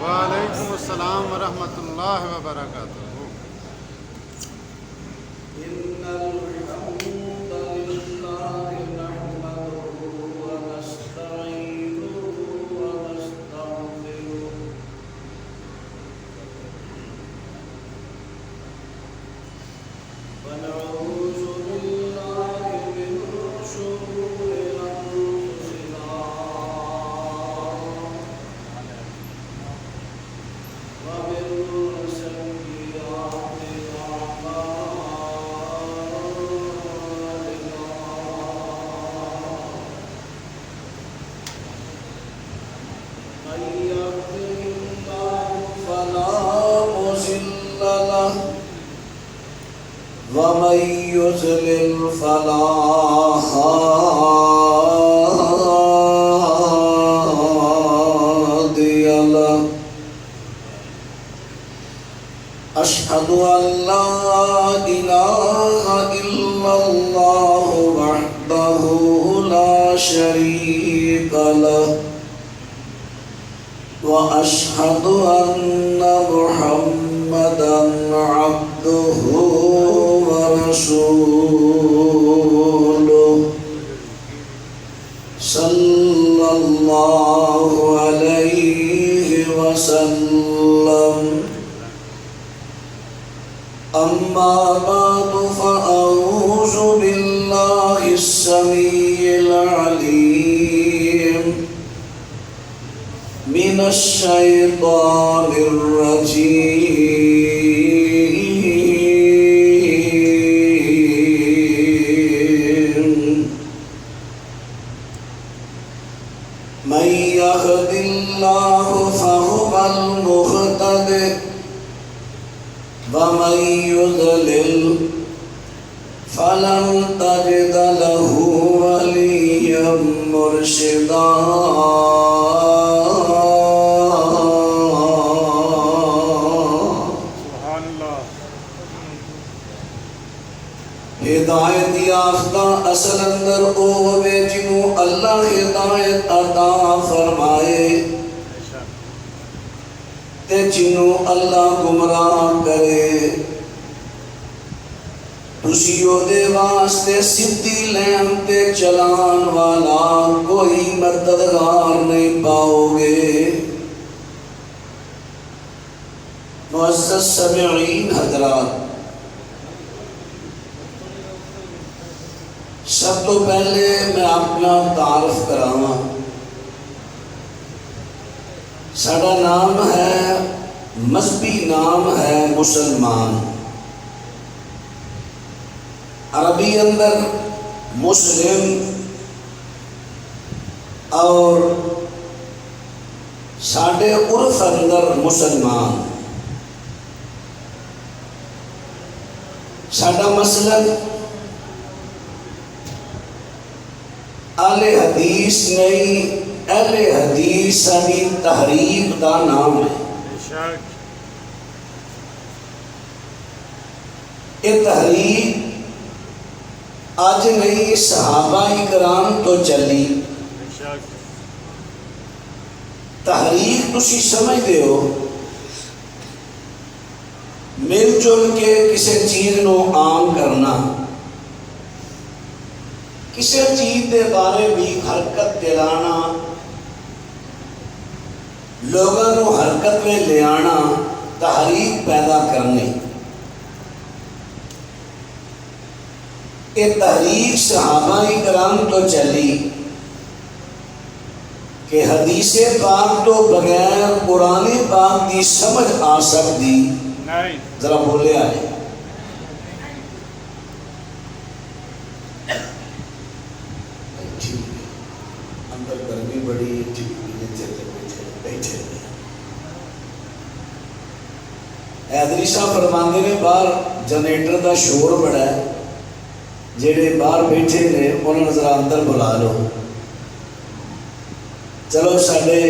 وعلیکم السلام ورحمۃ اللہ وبرکاتہ. ومن يضلل فلا هادي له أشهد أن لا إله إلا الله وحده لا شريك له وأشهد أن محمدا عبده ورسوله صلى الله عليه وسلم. أما بعد فأعوذ بالله السميع العليم من الشيطان الرجيم. من يهد الله فهو المهتد ومن يضلل فلن تجد له وليا مرشدا. ہدایت یافتہ اصل اندر اوے جنوں اللہ ہدایت عطا فرمائے تے جنوں اللہ گمراہ کرے تسی او دے واسطے سدھی لین تے چلان والا کوئی مددگار نہیں پاؤ گے. معزز سامعین حضرات، سب تو پہلے میں اپنا تعارف کراواں. ساڈا نام ہے، مذہبی نام ہے مسلمان. عربی اندر مسلم اور ساڈے عرف اندر مسلمان. ساڈا مسلک اہل حدیث نہیں، اہل حدیث ساری تحریک دا نام ہے. یہ تحریک آج نہیں، صحابہ کرام تو چلی. تحریک تسی سمجھتے ہو مل جل کے کسی چیز نو عام کرنا، کسی چیز دے بارے بھی حرکت دلانا، لوگوں کو حرکت میں لے آنا، تحریک پیدا کرنی. یہ تحریک صحابہ کرام تو چلی کہ حدیث پاک تو بغیر قرآن پاک کی سمجھ آ سکتی. ذرا بولے آئے. اندر گرمی بڑی بیٹھے. حیدری صاحب فرماندے نے باہر جنریٹر دا شور بڑا ہے، جڑے باہر بیٹھے نے انہوں نے ذرا اندر بلا لو. چلو ساڈے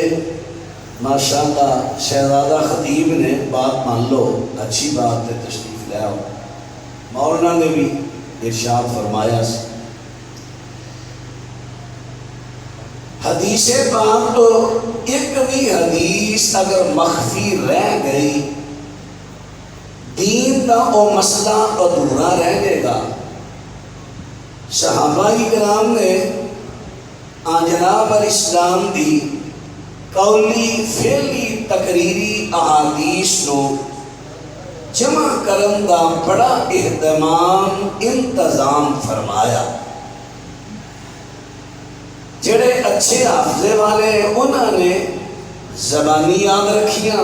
ماشاءاللہ شہزادہ خطیب نے بات مان لو، اچھی بات ہے، تشریف لے آؤ۔ مولانا نے بھی ارشاد فرمایا حدیث پاک تو ایک بھی حدیث اگر مخفی رہ گئی دین کا وہ مسئلہ ادھورا رہ جائے گا۔ صحابہ کرام نے جناب الاسلام دی قولی فعلی تقریری احادیث نو جمع کرن دا بڑا اہتمام انتظام فرمایا۔ جڑے اچھے حافظے والے انہوں نے زبانی یاد رکھیاں،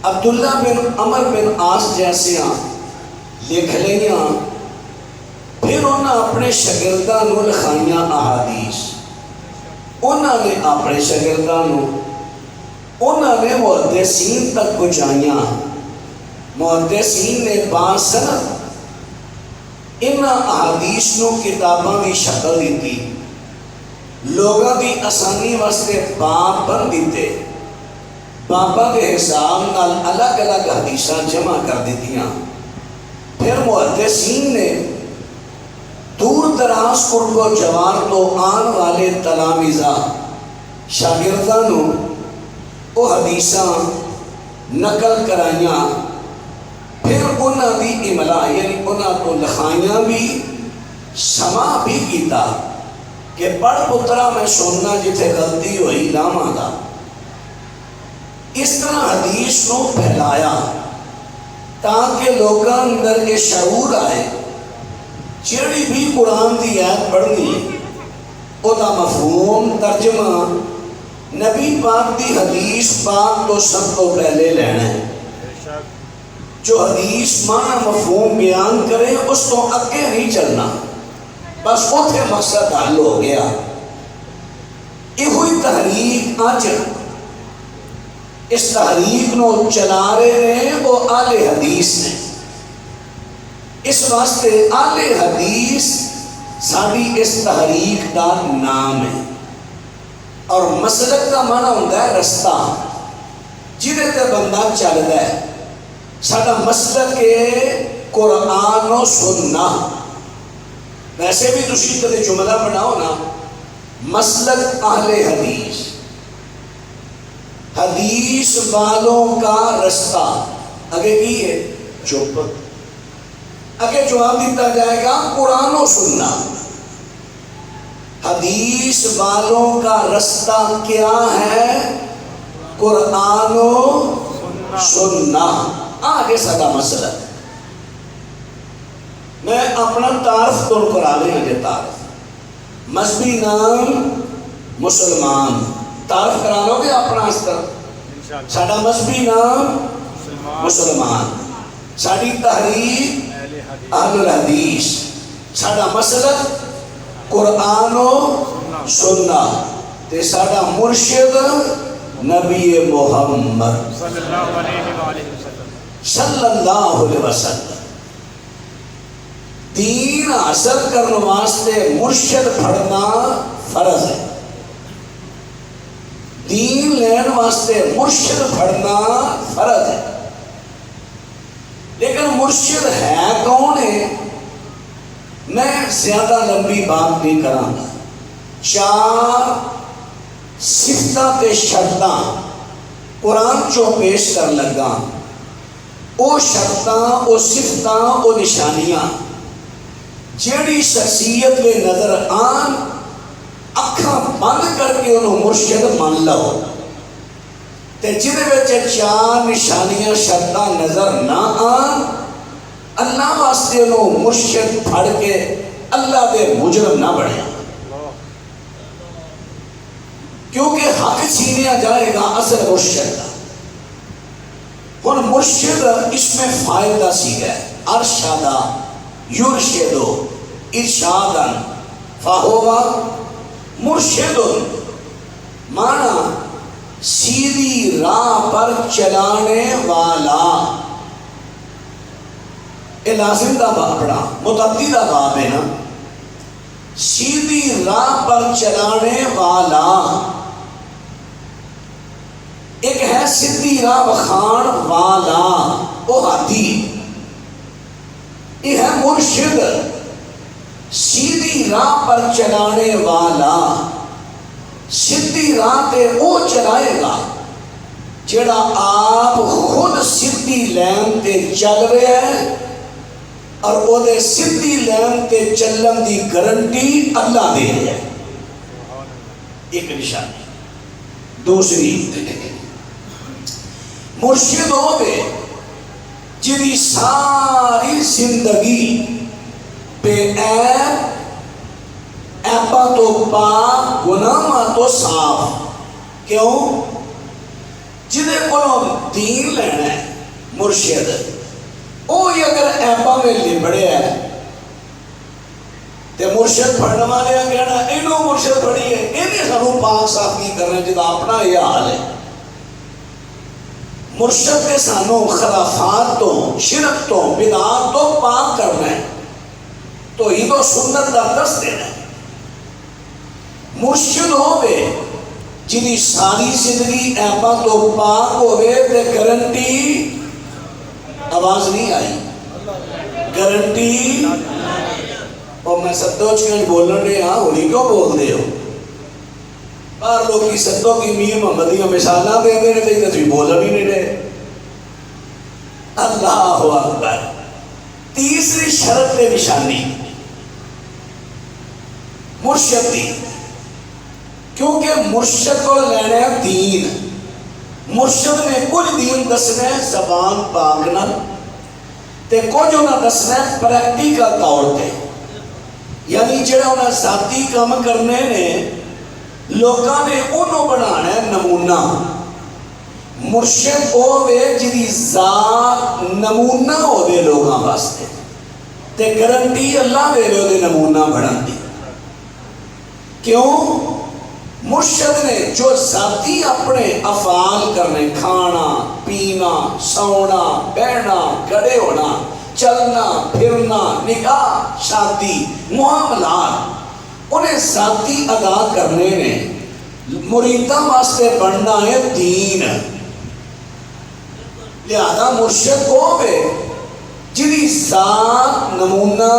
عبداللہ بن عمر بن عاص جیسیاں لکھ لیاں، پھر انہوں اپنے شاگرداں نو لکھائیاں احادیث، انہوں نے اپنے شاگرداں نو انہوں نے محدثین تک پہنچائیاں، محدثین نے باسند انہاں احادیث نو کتاباں دی شکل دیتی، لوگاں دی آسانی واسطے باب بن دیتے، بابا کے حساب نال الگ الگ حدیثاں جمع کر دیتیاں۔ پھر محدثین نے دور دراز قرب و جوار تو آن والے تلامذہ شاگرداں نو وہ حدیثاں نقل کرائیاں، پھر انہاں دی املا یعنی انہاں تو لکھائیاں بھی سما بھی کیتا کہ پڑھ پترا میں سننا جتھے غلطی ہوئی لاواں گا۔ اس طرح حدیث نو پھیلایا تاکہ لوگاں اندر یہ شعور آئے جڑی بھی قرآن دی آیت پڑھنی او دا مفہوم ترجمہ نبی پاک دی حدیث پاک تو سب کو پہلے لینا ہے۔ جو حدیث معنی مفہوم بیان کرے اس تو اگے نہیں چلنا، بس اتھے مقصد حل ہو گیا۔ یہ ہوئی تحریک آج اس تحریک نو چلا رہے ہیں وہ اہل حدیث نے۔ اس واسطے اہل حدیث ساری اس تحریک کا نام ہے، اور مسلک کا معنی ہوتا ہے رستہ جہدے تے بندہ چلتا ہے۔ سارا مسلک ہے قرآن و سننا۔ ویسے بھی تسی کدے جملہ بناؤ نا، مسلک اہل حدیث، حدیث والوں کا رستہ، اگے کی ہے چپ، اگے جواب دیتا جائے گا قرآن و سننا۔ حدیث والوں کا رستہ کیا ہے؟ قرآن و سننا۔ آگے سدا مسئلہ میں اپنا تعارف تو کرا لیں گے۔ تعارف مذہبی نام مسلمان، تعارف کرا لو گے اپنا اس طرح۔ ساڈا مذہبی نام مسلمان، ساڈی تحریک اہل الحدیث، ساڈا مسلک قرآن و سننا، تے ساڈا مرشد نبی محمد صلی اللہ علیہ وسلم۔ دین حاصل کرنے واسطے مرشد پڑھنا فرض ہے، دین لین واسطے مرشد پڑھنا فرض ہے، لیکن مرشد ہے کون ہے؟ میں زیادہ لمبی بات نہیں کراں گا، چار صفتاں تے شرطاں قرآن چو پیش کر لگا۔ او شرطاں، او صفتاں، او نشانیاں جیڑی شخصیت میں نظر آن اکھاں بند کر کے انہوں مرشد مان لو، تے جدے وچ چار نشانیاں شرطاں نظر نہ آن اللہ واسطے انہوں مرشد پھڑ کے اللہ دے مجرم نہ بڑھے، کیونکہ حق چھینیا جائے گا اصل مرشد کا۔ اور مرشد اس میں فائدہ سی ہے، ارشادہ یرشدو ارشادن فہوا مرشد، معنی سیدھی راہ پر چلانے والا۔ یہ لازم دا باب پڑھا، متعدی دا باب ہے نا، سیدھی راہ پر چلانے والا۔ ایک ہے سدھی راہ بخان والا، وہ ہاتھی، یہ ہے مرشد سیدھی راہ پر چلانے والا۔ سدھی راہ تے وہ چلائے گا جڑا آپ خود سدھی لین تے چل رہے ہیں، اور وہ دے سدھی لین تے چلن دی گارنٹی اللہ دے رہے ہیں۔ ایک نشانی۔ دوسری، مرشد ہوگے جی ساری زندگی بے عیب، ایبا تو پاک، گناہاں تو صاف۔ کیوں؟ جنہیں کو دین لینا ہے مرشد، وہی اگر ایبا میں لبڑے ہے تے مرشد پڑھنے والے کہنا انہوں مرشد پڑھی ہے، انہیں سانوں پاک صاف نہیں کرنا، جدا اپنا یہ حال ہے۔ مرشد کے سانوں خرافات تو، شرک تو، بدعات تو پاک کرنا ہے، تو ہی تو سنت کا درس دینا ہے۔ مرشد ہوئے جنہی ساری زندگی ایبا تو پاک ہوئے تے گارنٹی، آواز نہیں آئی، گارنٹی، اور میں سدو چکن بولن رہے ہاں، ہوئی کیوں بول دے ہو؟ بار لوگ کی سدو کی میر محمدیہ مثالہ دے دے رہے تھے، تو بولن ہی نہیں رہے۔ اللہ اکبر۔ تیسری شرط پہ نشانی مرشد دی، کیونکہ مرشد کو لینا ہے دین۔ مرشد نے کچھ دین دسنا ہے زبان پاک نہ، تے کچھ انہیں دسنا ہے پریکٹیکل طور پہ، یعنی جڑا انہیں ذاتی کام کرنے نے لوگاں نے انہوں بنانا ہے نمونہ۔ مرشد ہوئے جدی ذات نمونہ ہو دے لوگاں واسطے، تے گارنٹی اللہ دے رہے ہو دے نمونہ بڑھن دی۔ کیوں؟ مرشد نے جو ذاتی اپنے افعال کرنے، کھانا، پینا، سونا، بیٹھنا، کھڑے ہونا، چلنا، پھرنا، نکاح، شادی، معاملات، انہیں ذاتی ادا کرنے نے مریداں واسطے بننا ہے دین۔ لہذا مرشد کو ہوئے جنہی ذات نمونہ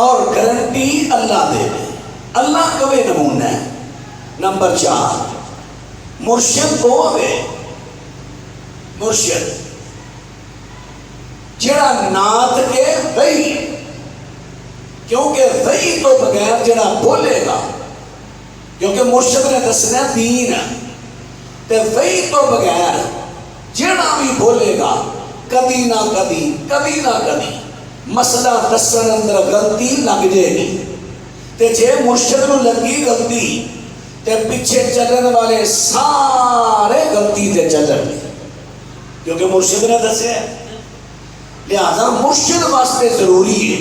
اور گارنٹی اللہ دے دے، اللہ کوئی نمونہ ہے۔ نمبر 4، مرشد کو ہوئے مرشد جڑا نات کے وحی، کیونکہ وحی تو بغیر جڑا بولے گا، کیونکہ مرشد نے دسنا دین، تے وحی تو بغیر جڑا بھی بولے گا کبھی نہ کبھی مسئلہ دسن اندر غلطی لگ جائے گی، تے جے مرشد نو لگی غلطی تے پیچھے چلن والے سارے غلطی تے چلن گے، کیونکہ مرشد نے دسے ہے۔ لہذا مرشد واسطے ضروری ہے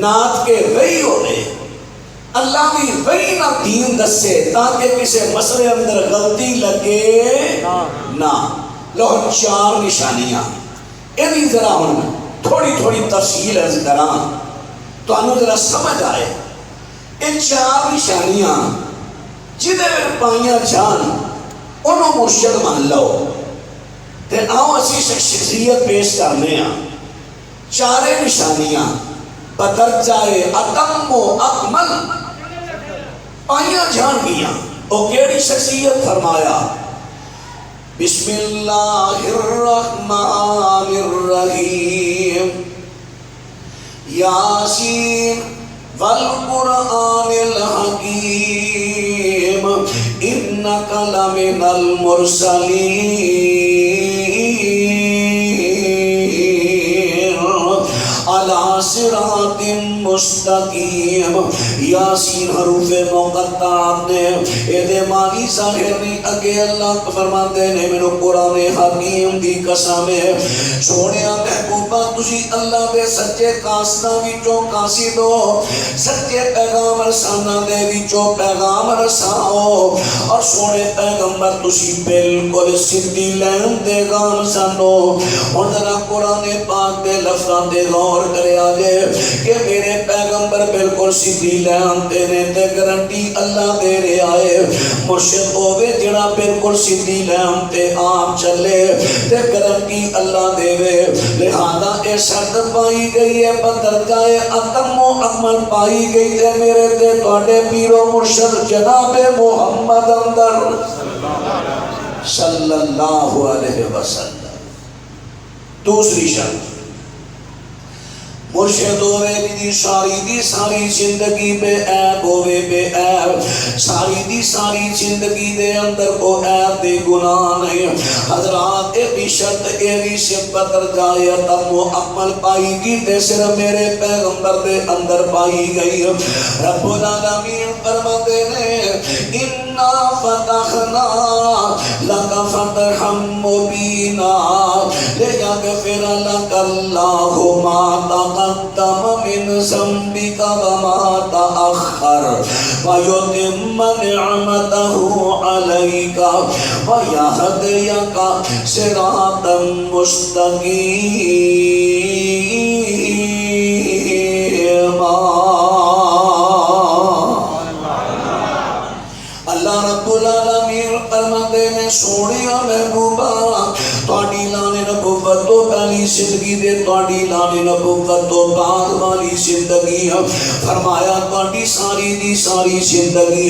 نات کے وحی ہوئے، اللہ بھی وحی نہ دین دسے تاکہ کسی مسئلے اندر غلطی لگے نہ۔ لو 4 نشانیاں، انہی ذرا ہوں تھوڑی تفصیل عرض کراں تو انہوں ذرا سمجھ آئے۔ ان 4 نشانیاں جنہیں پائیاں جان انہوں مرشد مان لو، تے آؤ اسی شخصیت پیش کرنے ہیں۔ 4 نشانیاں بدرجہ اتم و اکمل پائیاں جان گیا۔ او کیڑی شخصیت؟ فرمایا بسم اللہ الرحمن الرحیم، یاسین والقرآن الحکیم انک لمن المرسلین علی صراط مستقیم۔ یاسین حروف مقطعات نے ایدے معنی ظاہر نہیں، اگے اللہ فرماتے نے میرے قرآن حکیم دی قسم ہے، سونیا محبوبہ تسی اللہ دے سچے کاسنا وچوں کاسی دو، سچے پیغام رسانا دے وچوں پیغام رساؤ، اور سونے پیغمبر تسی بالکل سدھی لین دے گام سانو۔ اور ذرا قرآن پاک دے لفظاں دے غور کریا جے کہ میرے پیغمبر بالکل سیدھی لین تے نے تے گارنٹی اللہ دے رہے آئے مرشد ہوے جڑا بالکل سیدھی لین تے آپ چلے تے گارنٹی اللہ دے وے لہذا اے شرط پائی گئی ہے بدرجائے اتم و اکمل پائی گئی تے میرے تے تواڈے پیر و مرشد جناب محمد اندر صلی اللہ علیہ وسلم دوسری شرط مرشد ہوئے دی ساری زندگی بے عیب ہوئے بے عیب ساری زندگی دے اندر کو عیب دے گناہ نہیں حضرات اے بھی شرط اے بھی صفت درجائے اتم و اکمل پائی گی تے صرف میرے پیغمبر دے اندر پائی گئی رب العالمین فرماتے ہیں انا فتحنا لک فتحا مبینا لیغفر لک اللہ ما تقدم من ذنبك وما تأخر ويتم نعمته عليك ويهديك صراطا مستقيما اللہ رب العالمین فرماتے ہیں سونیا محبوبہ تواڈی لانے نبوت تو پہلی زندگی دے تواڈی لانے نبوت تو بعد والی زندگی فرمایا تواڈی ساری دی ساری زندگی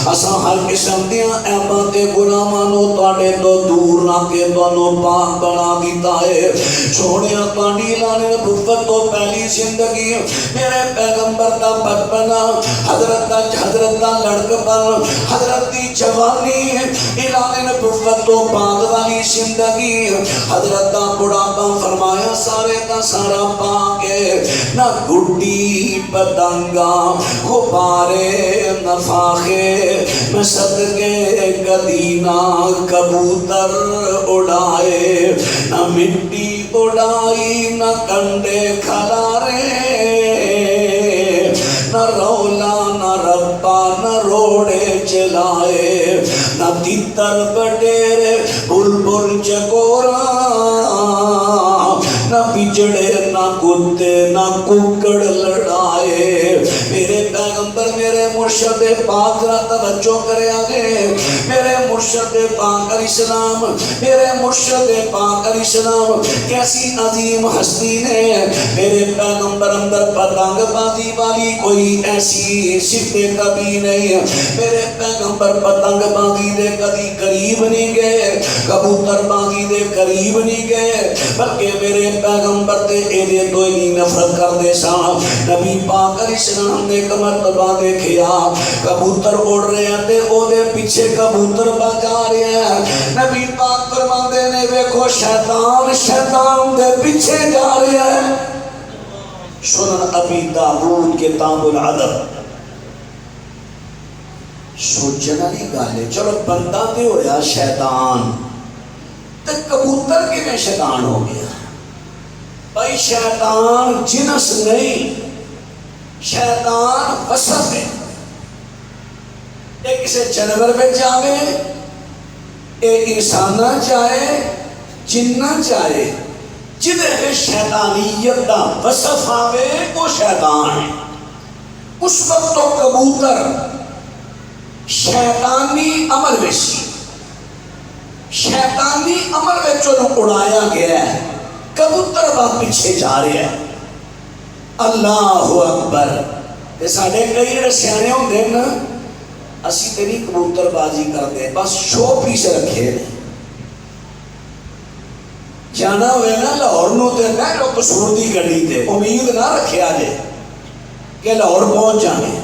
اساں ہر قسم دے عیباں تے گناہاں نو تواڈے تو دور رکھ کے تانوں پاک بنا دیتا ہے سونیا تواڈی لانے نبوت تو پہلی زندگی میرے پیغمبر دا بچپنا حضرت دا لڑکپن حضرت دی جوانی اعلان نبوت تو بعد والی زندگی حضرت دا بڑھاپا فرمایا سارے دا سارا پاکے نہ گڈی پتنگا غبارے نہ فاخے میں صدقے کدی نہ کبوتر اڑائے نہ مٹی اڑائی نہ کنڈے کھلارے نہ رولا نہ ربا نہ روڑے چلائے نہ تیتر بڈیرے بلبل چکورا نہ بچڑے نہ کتے نہ ککڑ لڑائے میرے پیغمبر میرے مرشد پاک ذرا توجہ کرے آگے میرے مرشد پاک علیہ السلام میرے مرشد پاک علیہ السلام کیسی عظیم ہستی نے میرے پیغمبر اندر پتنگ بازی والی کوئی ایسی صفت کبھی نہیں میرے پیغمبر پتنگ بازی دے کبھی قریب نہیں گئے کبوتر بازی دے قریب نہیں گئے بلکہ میرے پیغمبر تے ایدے تو ہی نفرت کر دے سا نبی پاک علیہ السلام نے ایک مرتبہ دیکھیا کبوتر اڑ رہے ہیں تے او دے پیچھے کبوتر بجا رہے ہیں نبی پاک فرماندے نے ویکھو شیطان دے پیچھے جا رہے ہیں سنن ابی داؤد کتاب العدب سوچنا نہیں گالے چلو بندہ تے ہویا شیطان تے کبوتر کی میں شیطان ہو گیا بھائی شیطان جنس نہیں شیطان وصف ہے ایک اسے جانور پہ جاوے ایک انسانہ چاہے جنہ چاہے جدے شیطانیت دا وصف آوے وہ شیطان ہے اس وقت تو کبوتر شیطانی عمل ویسی شیطانی عمل ویچوں اڑایا گیا ہے کبوتر بات پیچھے جا رہے ہیں اللہ اکبر یہ ساڑھے کئی جڑے سیانے ہوں دے نا اسی تیری کبوتر بازی کر دے بس شو پیس رکھے دے جانا ہوئے نا لاہور نو تے میں لوگ قصور دی گڑی تے امید نہ رکھے آجے کہ لاہور پہنچ جانے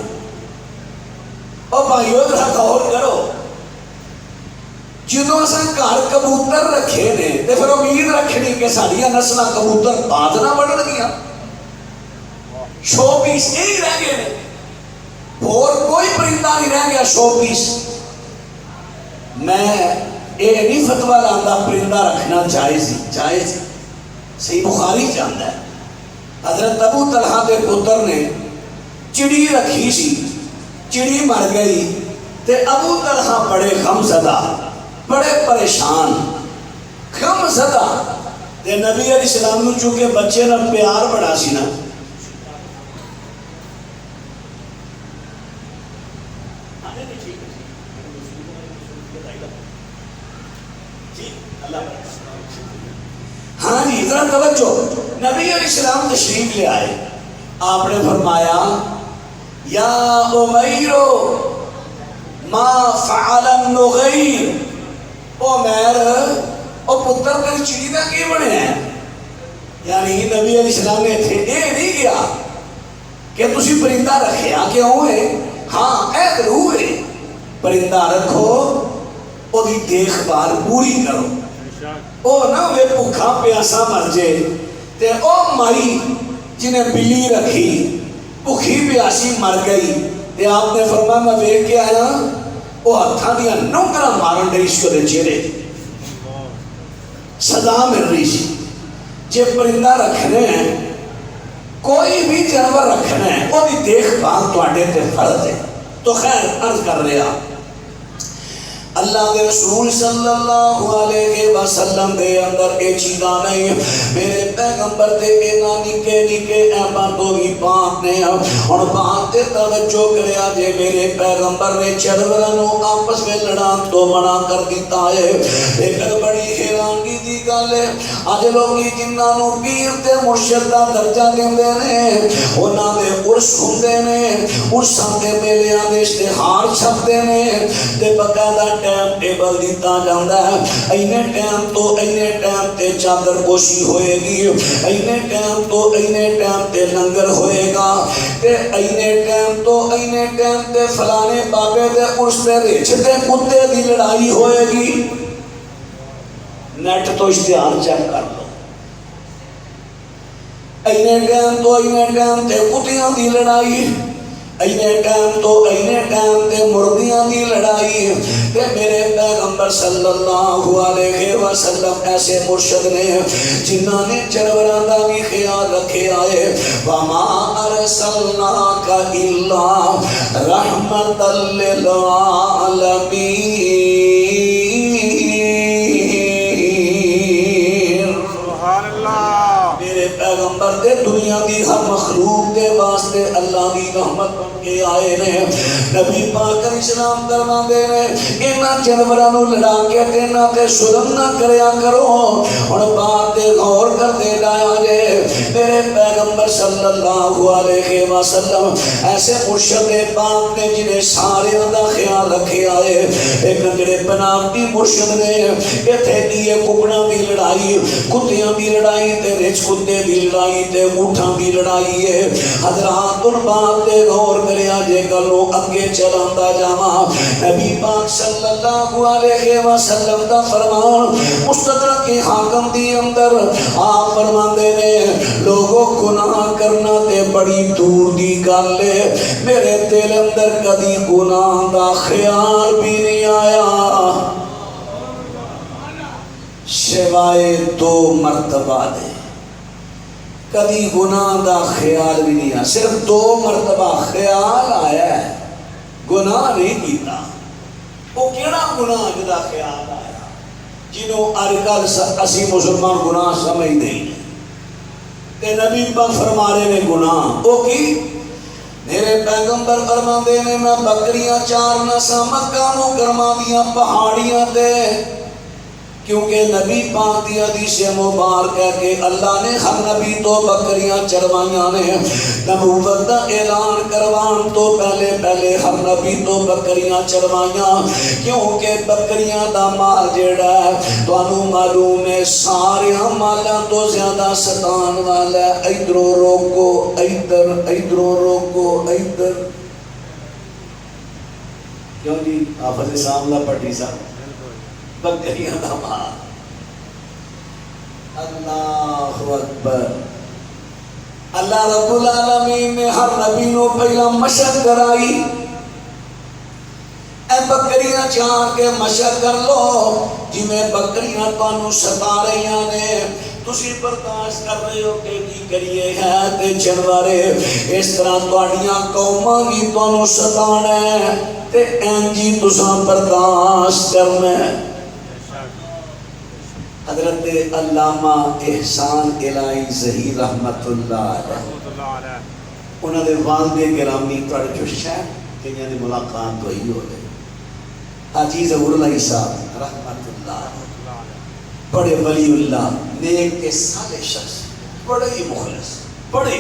اور بھائیو ذرا غور کرو جدوں اساں گھر کبوتر رکھے نے تے پھر امید رکھنی کہ ساڈیاں نسلاں کبوتر باز نہ بڑھن گیاں شو پیس یہی رہ گئے نے اور کوئی پرندہ نہیں رہ گیا شو پیس میں یہ نہیں فتویٰ لاندہ پرندہ رکھنا جائز صحیح بخاری جانتا ہے حضرت ابو طلحہ دے پتر نے چڑی رکھی سی چڑی مر گئی تے ابو طلحہ بڑے غم زدہ بڑے پریشان غم زدہ تے نبی علیہ السلام نے چونکہ بچے نہ پیار بڑا سی نا ہاں جی ذرا توجہ. نبی علیہ السلام تشریف لے آئے. آپ نے فرمایا یا عمیرو ما فعل النغیر. عمیر او پتر تیری چڑی دا کی بنے ہیں؟ یعنی نبی علیہ السلام نے تھے اے نہیں کیا کہ تسی پرندہ رکھیا کیوں ہے؟ ہاں اے ضرور ہے پرندہ رکھو او دی دیکھ بھال پوری کرو. او نہ وہ بھوکا پیاسا مر جائے تے او ماری جنہیں بلی رکھی بھوکی پیاسی مر گئی تے آپ نے فرمایا میں ویکھ کے آیا او ہتھاں دیا نونگرا مارن ڈئی اس کو دے چہرے سزا مل رہی سی. جے پرندہ رکھنے ہیں کوئی بھی جانور رکھنا ہے وہ بھی دیکھ بھال تواڈے تے فرض ہے. تو خیر عرض کر رہا اللہ کے رسول صلی اللہ علیہ وسلم دے اندر اے چیزاں نہیں. میرے پیغمبر دے اے نکے نکے ایباں تو بھی پاک نے. اور بات تے توجہ کریا جے میرے پیغمبر نے جانوراں نو آپس میں لڑان تو منع کر دیتا ہے. لیکن بڑی حیرانگی دی گل ہے اج لوگ جنہاں نو پیر تے مرشد دا درجہ دیندے نے انہاں دے عرس ہوندے نے عرساں دے میلیاں دے اشتہار چھپدے نے تے باقاعدہ ٹائم ٹیبل دیتا جاندہ ہے. اینے ٹائم تو اینے ٹائم تے چادر پوشی ہوئے گی, اینے ٹائم تو اینے ٹائم تے لنگر ہوئے گا, تے اینے ٹائم تو اینے ٹائم تے فلانے بابے دے عرس تے ریچھ تے کتے دی لڑائی ہوئے گی. نیٹ تو اشتہار چیک کر لو. اینے ٹائم تو اینے ٹائم تے کتیاں دی لڑائی, اینے ٹائم تو اینے ٹائم تے مردیاں دی لڑائی. تے میرے پیغمبر صلی اللہ علیہ وسلم ایسے مرشد نے جنہاں نے جانوراں دا بھی خیال رکھے آئے. وما ارسلناک الا رحمت للعالمین. پیغمبر دے دنیا دی ہر مخلوق دے واسطے اللہ دی رحمت بن کے آئے نے. نبی پاک علیہ السلام فرماندے نے انہاں جانوراں نو لڑا کے تے انہاں تے ظلم نہ کریا کرو. ہن بات تے غور کردے جایا جے میرے پیغمبر صلی اللہ علیہ وسلم ایسے مرشد پاک نے جنہیں سارے دا خیال رکھے آئے. ایک جڑے بناوٹی مرشد نے ایتھے دیے ککڑاں دی لڑائی, کتیاں دی لڑائی تے رچ کتے دی لڑائی تے اونٹاں دی لڑائی ہے. حضرات ان بات تے غور کریا جے گلوں اگے چلاندا جاواں. نبی پاک صلی اللہ علیہ وسلم دا فرمان مستدرک حاکم دی اندر آپ فرماندے نے لوگوں گناہ کرنا تے بڑی دور دی گل ہے, میرے دل اندر کدی گناہ دا خیال بھی نہیں آیا سوائے 2 مرتبہ دے. کبھی گناہ دا خیال بھی نہیں آیا, صرف 2 مرتبہ خیال آیا ہے, گناہ نہیں کیتا. وہ کیڑا گناہ جدا خیال آیا جنہوں آج کل اسی مسلمان گناہ سمجھ دیں تے نبی پاک فرما رہے نے گناہ وہ کی. میرے پیغمبر فرماندے نے میں بکریاں چارنا سا مکہ مکرمہ دیاں پہاڑیاں تے, کیونکہ نبی پاک دی حدیث مبارک ہے کہ اللہ نے ہر نبی تو بکریاں چروائیاں نے. نبوت دا اعلان کروان تو پہلے پہلے ہر نبی تو بکریاں چروائیاں, کیونکہ بکریاں دا مال جیڑا ہے تانوں معلوم ہے سارے مالاں تو زیادہ ستان والا ہے. ادھروں روکو ادھر, ادھروں روکو ادھر. کیوں جی حافظ ساملہ پٹی صاحب بکریاں دا مال. اللہ اکبر. اللہ رب العالمین نے ہر نبی نو پہلا مشق کرائی, اے بکریاں چار کے مشق کر لو. جی میں بکریاں تانوں ستا رہیاں نے تسی برداشت کر رہے ہو کہ کی کریے ہے تے جانورے اس طرح تہاڈیاں قوماں بھی تانوں ستانا ہے تے انجی تساں برداشت کرنا ہے. حضرت علامہ احسان الہی ظہیر رحمت اللہ علیہ انہوں نے والد گرامی تھوڑے جو شہر کئی نے ملاقات ہوئی ہو گئی. حاجی ظہور اللہ صاحب رحمت اللہ بڑے ولی اللہ نیک کے صالح شخص بڑے ہی مخلص بڑے.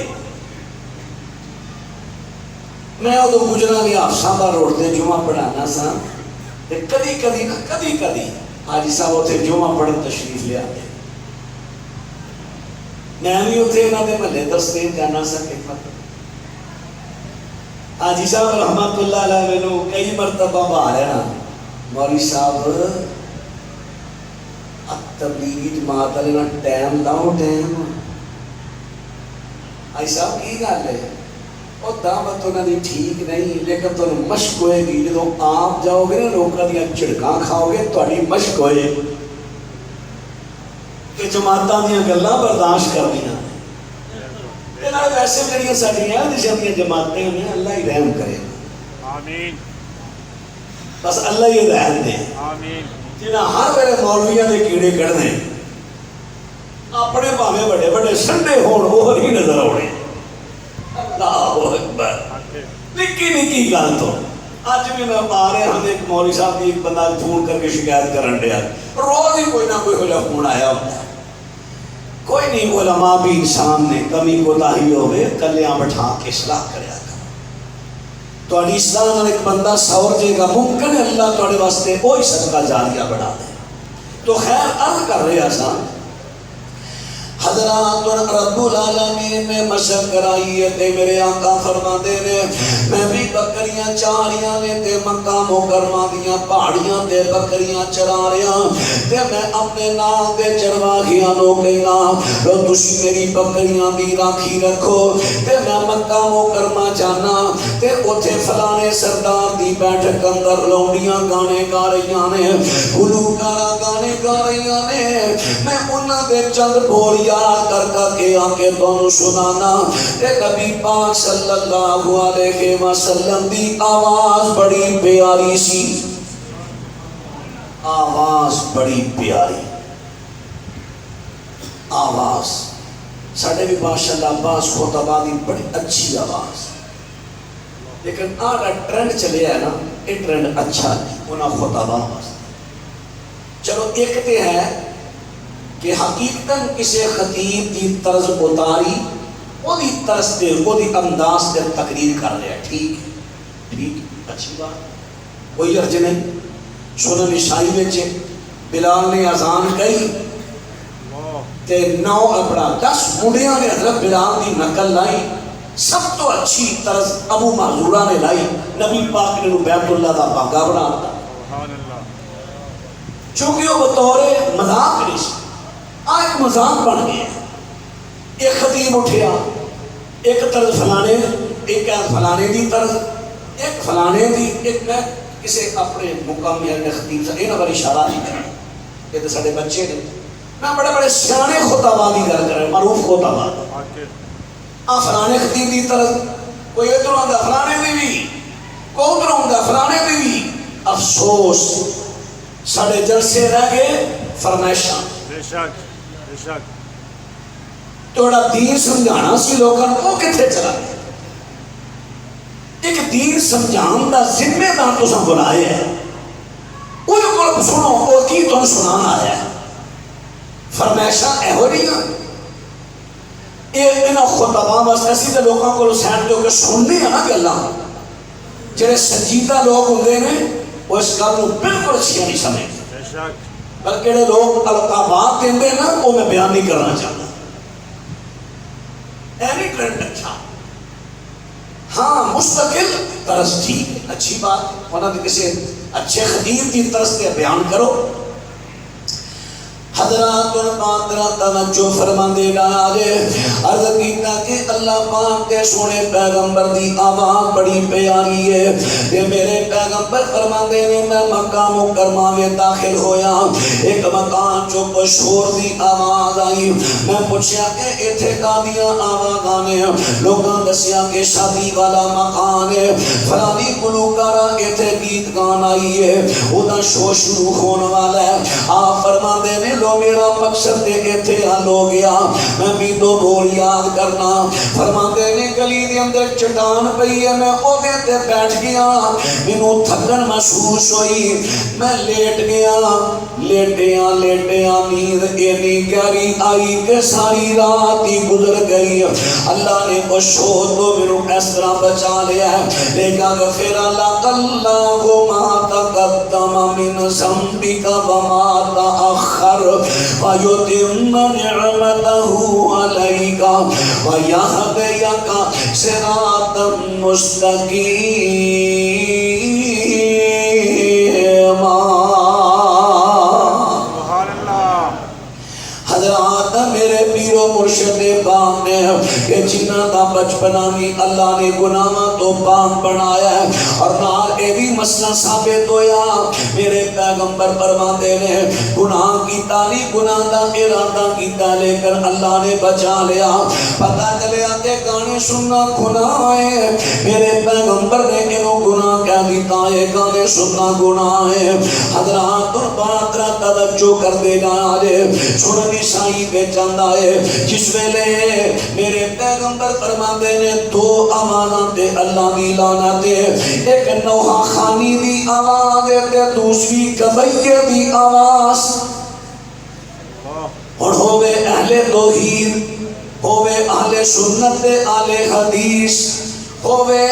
میں ادو گجرا بھی آفسابہ روڈ سے جمعہ پڑھانا سا کدی حاجی صاحب اتنے جمعہ پڑھن تشریف لے آتے. میں بھی اتنے یہاں کے محلے دستے جانا سا کہ حاجی صاحب رحمت اللہ علیہ مینو کئی مرتبہ باہر مولوی صاحب تبلیغی جماعت والے ٹائم لاؤ ٹائم. حاجی صاحب کی گل ہے وہ دعوت انہوں نے ٹھیک نہیں لیکن تمہیں مشق ہوئے گی جب آپ جاؤ گے نا لوگوں دیا جھڑکاں کھاؤ گے تھوڑی مشق ہوئے کہ جماعتاں دیا گلاں برداشت کر دیا. ویسے جڑیاں ساڈیاں جس جماعتیں ہیں اللہ ہی رحم کرے آمین. بس اللہ ہی رحم دے آمین. جنہاں ہر ویلے مولویاں دے کیڑے کڑنے اپنے بھاوے بڑے بڑے سنڈے ہون وہ نہیں نظر آنے. اللہ اکبر. نکی نکی گل تو اج بھی میں آ رہے ہاں ایک مولوی صاحب کی ایک بندہ فون کر کے شکایت کرن ڈیا روز ہی کوئی نہ کوئی ہو جا فون آیا ہوتا ہے. کوئی نہیں علماء بھی انسان نے کمی کوتاہی ہوئے کلیاں بٹھا کے اصلاح کریا کرو. تھوڑی اصلاح نال ایک بندہ سور جے گا ممکن ہے اللہ تھوڑے واسطے وہی صدقہ جاریہ بڑھا دے. تو خیر عرض کر رہے ہیں حضرات رب العالمین میں مشق کرائی ہے تے میرے آقا فرما دے نے میں بھی بکریاں چاریاں نے تے مکہ مکرمہ دیاں پہاڑیاں تے بکریاں چرا رہا تے میں اپنے نام دے چرواہیاں نو کہنا تسی میری بکریاں دی راکھی رکھو تے میں مکہ مکرمہ جانا تے اوتھے فلانے سردار دی بیٹھک اندر لونڈیاں گانے گا رہیاں نے گلوکارا گانے گا رہیاں نے میں انہاں دے چند بولی یاد کر کے آنکہ دونوں سنانا کہ نبی پاک صلی اللہ علیہ وسلم دی آواز بڑی پیاری سی. آواز بڑی پیاری آواز ساڑھے بھی ماشاءاللہ عباس خطبہ دی بڑی اچھی آواز. لیکن آگا ٹرینڈ چلے ہے نا یہ ٹرینڈ اچھا نہیں انہا خطبہ. چلو ایک تے ہے کہ حقیقتاً کسی خطیب دی طرز اتاری وہ دی طرز دے وہ دی انداز دے تقریر کر رہے ہیں ٹھیک اچھی بات کوئی عرض نہیں. سنن نسائی وچ بلال نے اذان کہی تے 9 اپنا 10 منڈیاں نے حضرت بلال دی نقل لائی. سب تو اچھی طرز ابو معذورہ نے لائی. نبی پاک نے بیت اللہ دا باغا بنا دیا چونکہ وہ بطور مذاق نہیں سی ایک مذاق بن گیا. ایک خطیب اٹھیا ایک طرز فلانے ایک فلانے دی طرز ایک فلانے دی ایک میں کسی اپنے مقام میں خطیب سے یہ نہ بڑی اشارہ نہیں کرنا یہ تو سارے بچے نے میں بڑے بڑے سیانے خطبہ دی گل کریں معروف خطبہ فلانے خطیب دی طرز کوئی ادھر آندا فلانے دی بھی کوئی ادھر آندا فلانے دی بھی. افسوس سارے جلسے رہ گئے فرمائشاں. توڑا دین سمجھانا سی لوگاں وہ کتنے چلا گئے. ایک دین سمجھان دا ذمہ دار تساں بلائے ہے وہ کو سنو وہ کی تم سنانا آیا ہے. فرمائشاں ایہوریاں انہاں خطباں واسطے اسی تے لوگاں کو سینٹ جو کہ سننے ہیں نا کہ اللہ جڑے سنجیدہ لوگ ہوندے نے وہ اس گل نو بالکل اچھی نہیں سمجھتے بلکہ لوگ القابات دیندے نا وہ میں بیان نہیں کرنا چاہتا. اینی ٹرینڈ اچھا ہاں مستقل طرز ٹھیک اچھی بات انہوں نے کسی اچھے خطیب کی طرز کے بیان کرو. حضرات اور توجہ فرماندے لارے عرض کیتا کہ اللہ پاک کے سونے پیغمبر دی آواز بڑی پیاری ہے کہ میرے پیغمبر فرماندے نے میں مکہ مکرمہ میں داخل ہویا ایک مکان جو شور دی آواز آئی میں پوچھیا کہ ایتھے کادیاں آواز آنے لوگاں دسیا کہ شادی والا مکان ہے فلانی گلوکارہ ایتھے گیت گان آئی ہے وہ دا شو شروع ہونے والا ہے آپ فرماندے نے چلو میرا مقصد تے ایتھے حل ہو گیا، میں بھی دو بول یاد کرنا۔ فرماتے نے گلی دے اندر چٹان پئی ہے، میں اوہدے تے بیٹھ گیا، مینوں تھکن محسوس ہوئی، میں لیٹ گیا، لیٹیاں نیند اینی گہری آئی کہ ساری رات ہی گزر گئی۔ اللہ نے اس شوق کو مینوں اس طرح بچا لیا ہے، لیکن غفر لک اللہ ما تقدم من ذنبک وما تأخر ویتم نعمتہ علیک ویہدیک صراطا مستقیما۔ حضرات میرے پیرو مرشد پاک نے کہ جنہ دا بچپنا بھی اللہ نے گناہاں تو پاک بنایا ہے، اور نال اے بھی مسئلہ ثابت ہویا میرے پیغمبر فرماتے نے گناہ کیتا نہیں، گناہ دا ارادہ کیتا لیکن اللہ نے بچا لیا۔ پتہ چلیا کہ گانے سننا گناہ ہے، میرے پیغمبر نے انہوں گناہ کہہ دیتا ہے، گانے سننا گناہ ہے۔ حضرات اور بات را توجہ کر دے جانا جے سننی سائی پہ چاندہ ہے۔ جس ویلے میرے پیغمبر فرماتے نے دو آوازاں تے اللہ دی لعنت ہے، ایک نوحہ خانی دی آواز ہے تے دوسری کبیہ دی آواز۔ اور ہوئے اہل توحید، ہوئے اہل سنت اہل حدیث، ہوئے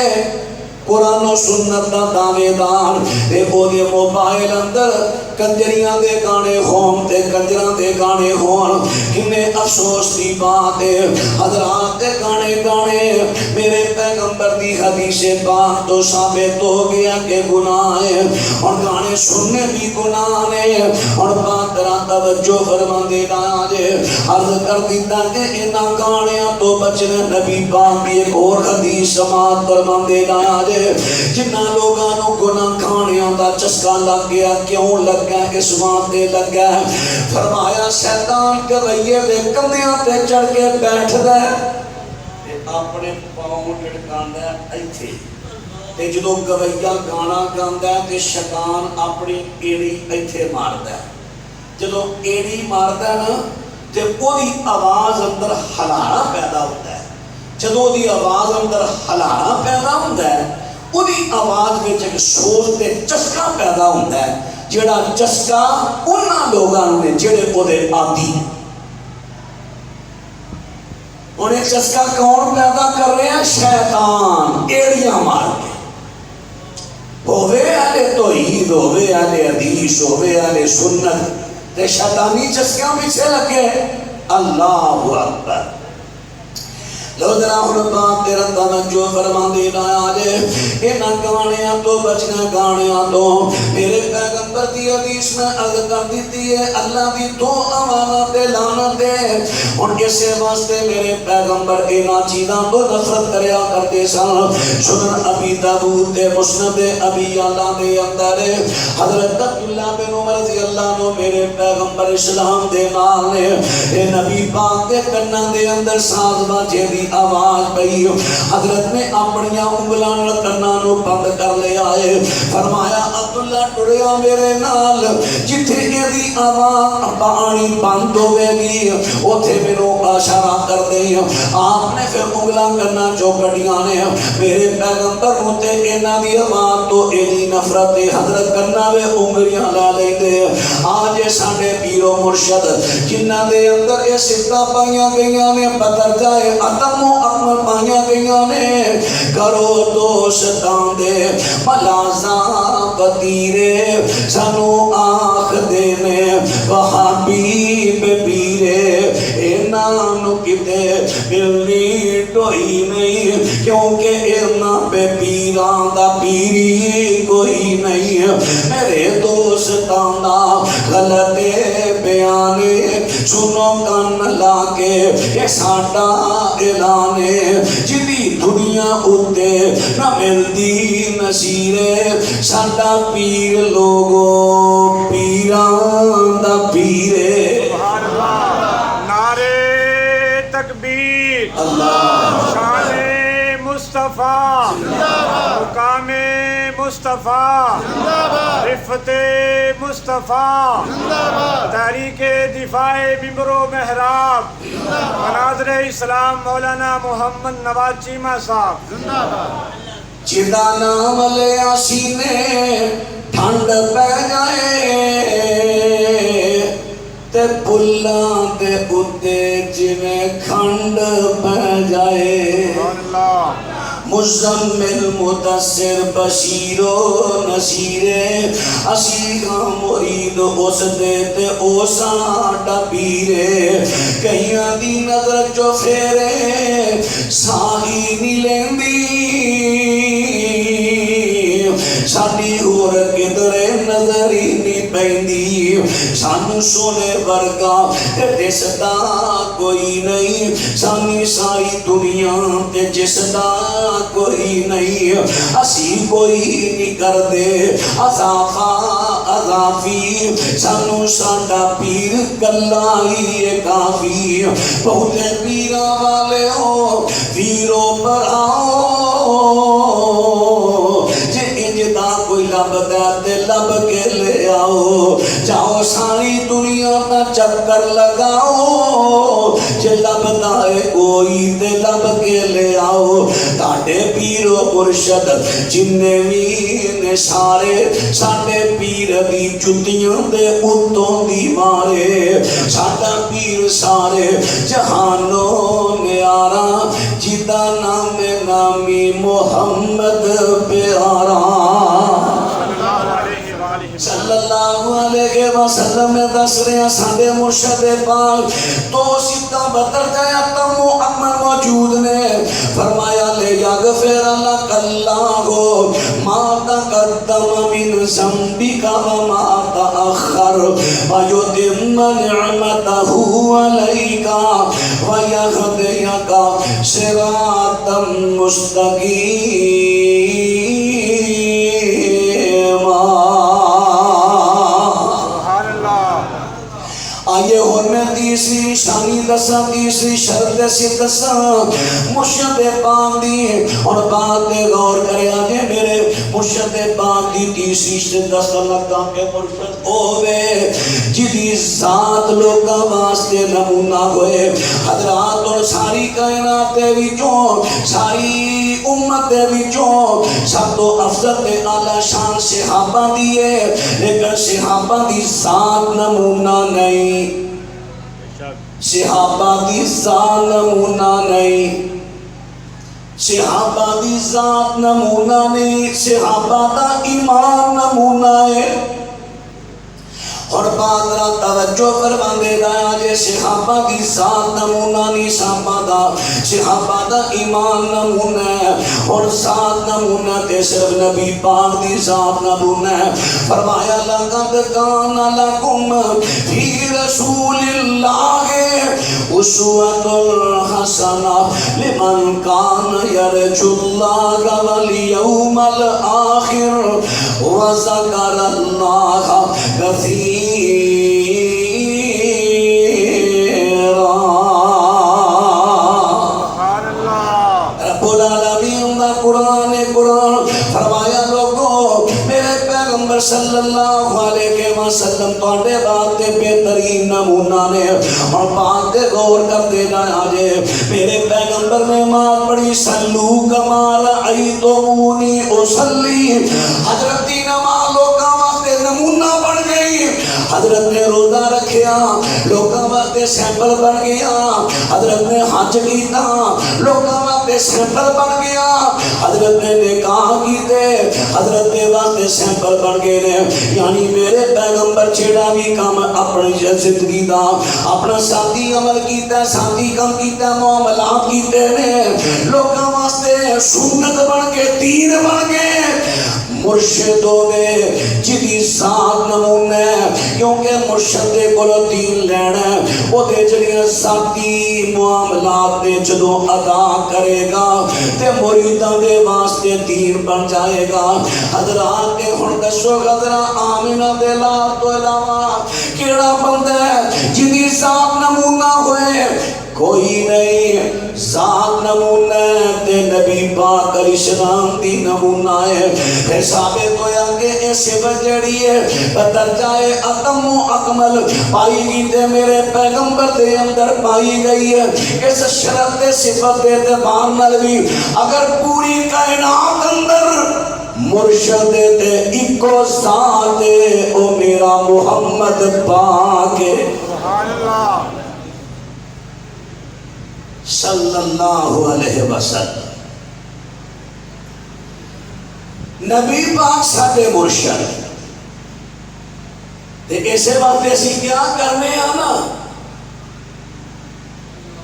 قرآن و سنت دا دعوے دار، تے او دے موبائل اندر کنجریاں دے گانے ہون تے کنجراں دے گانے ہون، کنے افسوس دی بات ہے۔ حضرات دے گانے میرے پیغمبر دی حدیث پاک تو ثابت ہو گیا کہ گناہ ہے، اور گانے سننے بھی گناہ نے۔ اور بات را توجہ فرما دینا جے عرض کر دیتا کہ انہاں گانیاں تو بچنے نبی پاک بھی ایک اور حدیث سماعت فرما دینا جے جنہ لوگانوں گناہ کھانیاں دا چسکا لگ گیا، کیوں لگ گیا؟ اس واسطے لگ گیا فرمایا شیطان کبیے دے کندیاں تے چڑھ کے بیٹھ دے تے اپنے پاؤں لٹکاندا ہے ایتھے، تے جدوں گویا گانا گاندا ہے تے شیطان اپنی ایڑی ایتھے ماردا ہے، جدوں ایڑی ماردا ہے نا تے اودی آواز اندر ہلانا پیدا ہوتا ہے، جدوں دی آواز اندر ہلانا پیدا ہوتا ہے اودی آواز وچ ایک سوز تے چسکا پیدا ہوتا ہے، جڑا چسکا انہاں لوگاں نے جڑے اودے عادی۔ انہیں چسکا کون پیدا کر رہے ہیں؟ شیطان ایڑیاں مار کے۔ ہوئے اہل توحید، ہوئے اہل حدیث، ہوئے اہل سنت تے شیطانی چسکیاں پیچھے لگے۔ اللہ اکبر۔ لو ذرا بات تیرا توجہ فرما دینا آجے انہاں گانیاں تو بچنا گانیاں تو میرے پیغمبر دی حدیث میں عرض کر دیتی ہے اللہ دی دو آوازاں تے لعنت ہے۔ ان کسے واسطے میرے پیغمبر انہاں چیزاں تو نفرت کریا کرتے سن۔ سنن ابی داؤد تے مسند ابی یعلا دے اندر حضرت عبداللہ بن عمر رضی اللہ عنہ میرے پیغمبر اسلام دے نال نے اے نبی پاک دے کناں دے اندر ساز باجے دی آواز پئی، حضرت نے اپنی انگلاں کناں نو بند کر لیا ہے۔ فرمایا عبداللہ ٹریا میرے نال، جتھے ایدی آواز پانی بند ہوے گی اوتھے مینوں اشارہ کر دے۔ آپ نے پھر انگلاں کناں چوں کڈیاں نے، میرے پیغمبر نوں تے انہاں دی آواز تو ایدی نفرت حضرت کناں وے انگلیاں لا لیندے۔ آج ساڈے پیرو مرشد جنہاں دے اندر اے صفتاں پائیاں گئیاں نے بدل جائے عدم اکمل پائیاں گئیاں نے، کرو دوستاں دے ملازاں وطیرے سانو آنکھ دینے وحابیب پیرے انہاں نو کتے ملنی ٹوئی نہیں، کیونکہ انہاں پہ پیران دا پیری کوئی نہیں۔ میرے دوستاں دا غلطے بیانے سنو کن لا کے یہ ساڈا اعلان ہے، جدی دنیا اتے نہ ملدی نصیرے ساڈا پیر لوگو پیران دا پیرے۔ نعرے تکبیر، اللہ شان مصطفیٰ مصطفیٰ، مقام مصطفیٰ، رفت مصطفیٰ، تحریک دفاع ممبر و محراب مناظر اسلام مولانا محمد نواز چیمہ صاحب. جدا نام لیا سینے ٹھنڈ پہ جائے تے پھلاں دے اُتے جویں کھنڈ پہ جائے. مزمل مدثر بشیر و نصیر اسی کا مرید اس دے تے او ساڈا پیر. کئیاں دی نظر جو پھیرے ساہی نہیں لیندی ساڈی ہور کدرے نظر ہی نہیں پیندی. سانو سونے ورگا دسدا کوئی نہیں سانی ساری دنیا تے جسدا کوئی نہیں. اسی کوئی نہیں کردے اضافہ اضافی سانو ساڈا پیر کلا ہی کافی. بہتے پیراں والے ہو پیرو پر آؤ جے انجدا کوئی لبدا تے لب کے لے آؤ. جاؤ ساری دنیا کا چکر لگاؤ جے لبدا ہے کوئی تے لب کے لے آؤ. تاڈے پیر و مرشد جننے بھی نے سارے ساڈے پیر دی جتیاں دے اتوں دی مارے. ساڈا پیر سارے جہانوں نیارا جدا نام نامی محمد پیارا صلی اللہ علیہ وسلم میں دس رہے ہیں ساڈے مرشد پاک تو سیدھا بدر جایا تم محمد موجود نے فرمایا لے یغفر لک اللہ ما تقدم من ذنبک وما تأخر ویتم نعمتہ علیک ویہدیک صراطا مستقیما. آئیے اور میں تیسری نشانی دساں تیسری شرط سی دساں مرشد پاک دی اور بات دے غور کرے آجے میرے مرشد پاک دی تیسری شرط دساں لگتا کہ مرشد ہوئے جدی ذات لوگا واسطے نمونہ ہوئے. حضرات اور ساری کائنات وچوں ساری امت وچوں سب تو افضل اعلی شان صحابہ دیے لیکن صحابہ دی ذات نمونہ نہیں. صحابہ دی ذات نمونہ نہیں. صحابہ دی ذات نمونہ نہیں. صحابہ دا ایمان نمونہ ہے. اور بات را توجہ فرماندے گا جے صحابہ دی ذات نمونہ نہیں صحابہ دا ایمان نمونہ ہے اور ذات نمونہ تے صرف نبی پاک دی ذات نمونہ ہے. فرمایا لقد کان لکم فی رسول اللہ اسوۃ حسنہ لمن کان یرجو اللہ والیوم الآخر وذکر اللہ کثیرا. قرآن فرمایا لوگوں میرے پیغمبر صلی اللہ علیہ وسلم تواڈے بات تے بہترین نمونہ نے اور بات تے غور کرتے جایا جے میرے پیغمبر نے نماز پڑھی صلو کما رأیتمونی اصلی. حضرت دی نماز لوگاں واسطے نمونہ بن گئی. حضرت نے روزہ رکھیا لوگاں واسطے سیمپل بن گیا. حضرت نے حج کیتا لوگاں واسطے سیمپل بن گیا. حضرت نے نکاح کیتے حضرت نے واسطے سیمپل بن گئے نے. یعنی میرے پیغمبر جیڑا بھی کام اپنی زندگی دا اپنا ساتھی عمل کیتا ساتھی کام کیتا معاملات کیتے نے لوگاں واسطے سنت بن کے دین بن گئے. مرشد ہوئے جدی ذات نمونہ کیونکہ مرشد دے کولو دین لینا وہ دے جڑیاں ذاتی معاملات دے جدو ادا کرے گا تے مریداں دے واسطے دین بن جائے گا. حضرات کے ہن دسو حضرات آمینہ دے لال تو علاوہ کیڑا بندہ ہے جدی ذات نمونہ ہوئے کوئی نہیں ذات نمونہ تے نبی پاک علیہ السلام دی نمونہ ہے پھر ثابت ہویا کہ ایسے بجڑی ہے درجائے اتم و اکمل پائی گئی تے میرے پیغمبر دے اندر پائی گئی ہے اس شرط صفت دے اعتبار نال بھی اگر پوری کائنات اندر مرشد تے اکو ذات او میرا محمد پاک سبحان اللہ صلی اللہ علیہ وسلم نبی پاک ساڈے مرشد تے ایسے وقت اسی کیا کرنے آنا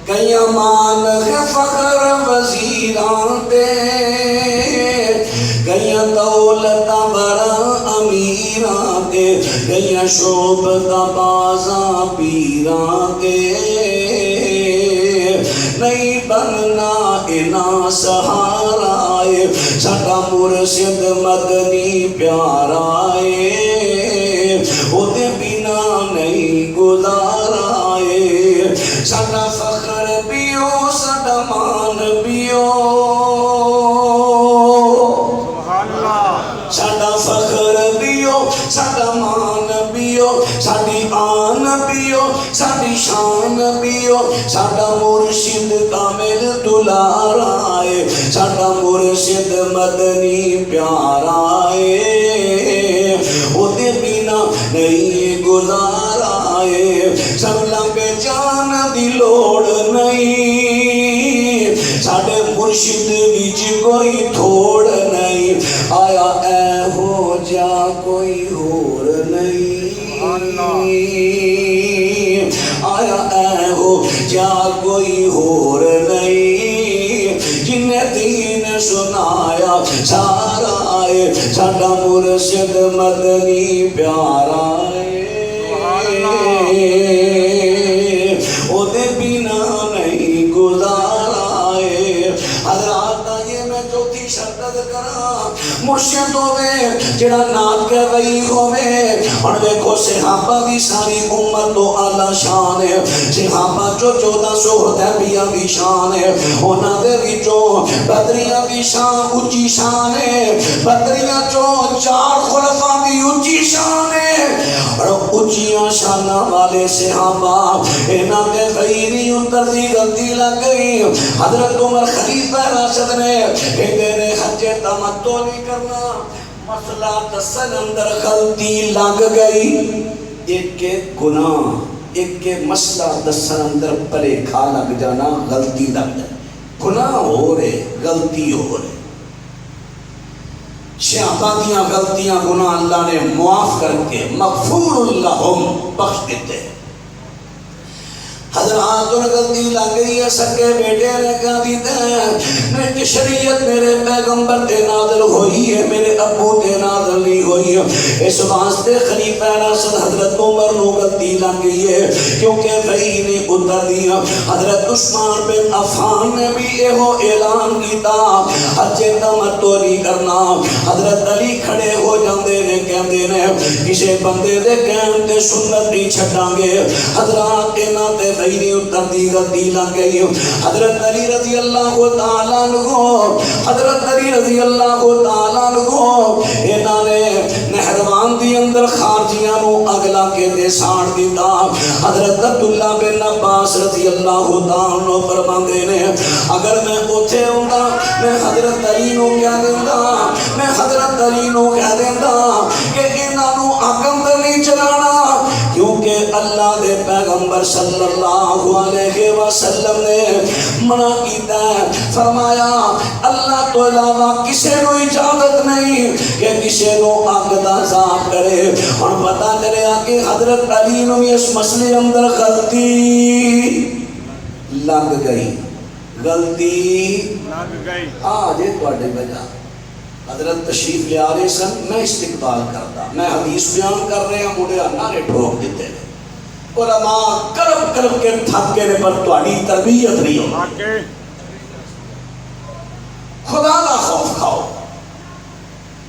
کئی مان فخر وزیران دے کئی دولتاں برا امیران دے کئی شعبتاں بازاں پیران دے نہیں بننا انا سہارا ہے ساڈا مرشد مدنی پیارا ہے او دے بنا نہیں گزارا ہے ساڈا فخر بیو ساڈا مان بیو سبحان اللہ ساڈا فخر بیو ساڈا مان بیو ساڈی آن بیو ساڈی شان بیو ساڈا مرشد کامل دلارا ہے ساڈا مرشد مدنی پیارا ہے او دے بنا نہیں گزارا ہے سب لمبے جان دی لوڑ نہیں ساڈے مرشد وچ کوئی تھوڑ نہیں آیا اے ہو جا کوئی ہور نہیں آیا اے ہو جا کوئی ہور نہیں جن دین سنایا سارا ہے ساڈا مرشد مدنی پیارا او دے بنا نہیں گزارا ہے حضرات یہ میں چوتھی شرط کرا مرشد ہوئے جڑا نات کر رہی ہوئے اور دیکھو صحابہ دی ساری امت تو اعلیٰ شان ہے صحابہ جو 1400 حدیبیہ دی شان ہے ہونا دے وچوں بدریہ دی شان اونچی شان ہے بدریہ جو 4 خلفاء دی اونچی شان ہے اور اونچیاں شاناں والے صحابہ انہاں دے غیری اتر دی غلطی لگ گئی حضرت عمر خلیفہ راشد نے کہتے نے حج تمتع نہیں کرنا مسئلہ دسن اندر غلطی لگ گئی ایک کے گناہ ایک کے مسئلہ دسن اندر پرے کھا لگ جانا غلطی لگ جائے گناہ ہو رہے غلطی ہو رہے صحابہ دیاں غلطیاں گناہ اللہ نے معاف کر کے مغفور اللہم بخش دیتے حضرات اور غلطی لگ گئی ہے سکے بیٹے نے کہا دیتے ہیں میری شریعت میرے پیغمبر تے نازل ہوئی ہے میرے ابو تے نازل نہیں ہوئی ہے اس واسطے خلیفہ راشد حضرت عمر نو غلطی لگ گئی ہے کیونکہ وحی نے اتر دیا حضرت عثمان بن عفان نے بھی یہ اعلان کیتا حج تمتع نہیں کرنا حضرت علی کھڑے ہو جاندے نے کہندے نے کسے بندے دے کہن تے سنت نہیں چھڈاں گے حضرات انہاں تے وحی اتر دی غلطی لگ گئی حضرت علی رضی اللہ تعالیٰ عنہ حضرت علی رضی اللہ تعالیٰ عنہ انہاں نے نہروان دی اندر خارجیاں نو اگلا کے دے ساڑ دیتا حضرت عبداللہ بن عباس رضی اللہ تعالیٰ عنہ فرماندے نے اگر میں اوتھے ہوندا میں حضرت علی نو کہہ دیندا میں حضرت علی نو کہہ دیندا کہ انہاں نو حکم تے نہیں چلانا کیونکہ اللہ دے پیغمبر صلی اللہ علیہ وسلم نے منع کیتا ہے فرمایا اللہ تو علاوہ کسے نو اجازت نہیں کہ کسے نو آگ دا عذاب کرے اور پتا چلے کہ حضرت علی نو اس مسئلے اندر غلطی لگ گئی غلطی لگ گئی آج تواڈے وجہ حضرت تشریف لے آ رہے سن میں استقبال کرتا میں حدیث بیان کر رہے ہیں مڑے نعرے ٹھوک دیتے ہیں علماء کرب کرب کے تھک کے پر تواڈی تربیت نہیں ہو خدا کا خوف کھاؤ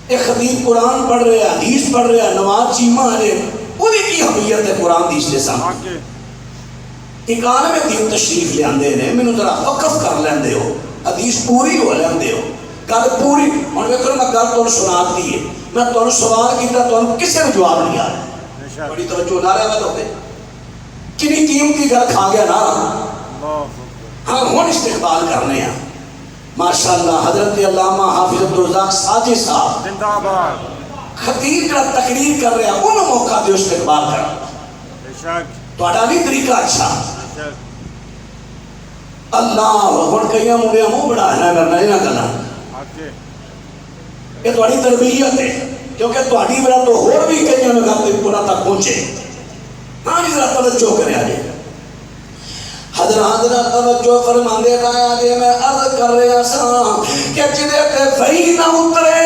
ایک خطیب قرآن پڑھ رہے ہیں حدیث پڑھ رہے ہیں نماز چیمہ ہے انہیں کی حمیت ہے قرآن حدیث کے سامنے اکانوے دن تشریف لیاندے نے، مینوں ذرا وقف کر لیندے ہو، حدیث پوری ہو لیندے ہو، گل پوری ہن ویکھو میں گل تانوں سنا دی ہے، میں تانوں سوال کیتا تانوں کسے نے جواب نہیں آ رہا، بڑی توجہ نہ رہا تو ہوتے کنی قیمتی گل کھا گیا نا۔ ہاں ہن استقبال کرنے ہیں ماشاءاللہ حضرت علامہ حافظ عبدالرزاق ساجد صاحب زندہ باد، خطیب کا تقریر کر رہے ہیں، انہوں موقع دے استقبال کر بے شک تھوڑا نہیں طریقہ اچھا بے شک۔ اللہ ہن کئی مڑے منہ بڑھانا کرنا یہ نہ کرنا، آگے یہ تھوڑی تربیت ہے کیونکہ تھوڑی وجہ تو اور بھی کئی گل انہاں تک پہنچے۔ ہاں جی ذرا توجہ کرے آجے حضرات حضرات توجہ فرماندے رہا جی میں عرض کر رہا سا کہ جدے تے وحی نہ اترے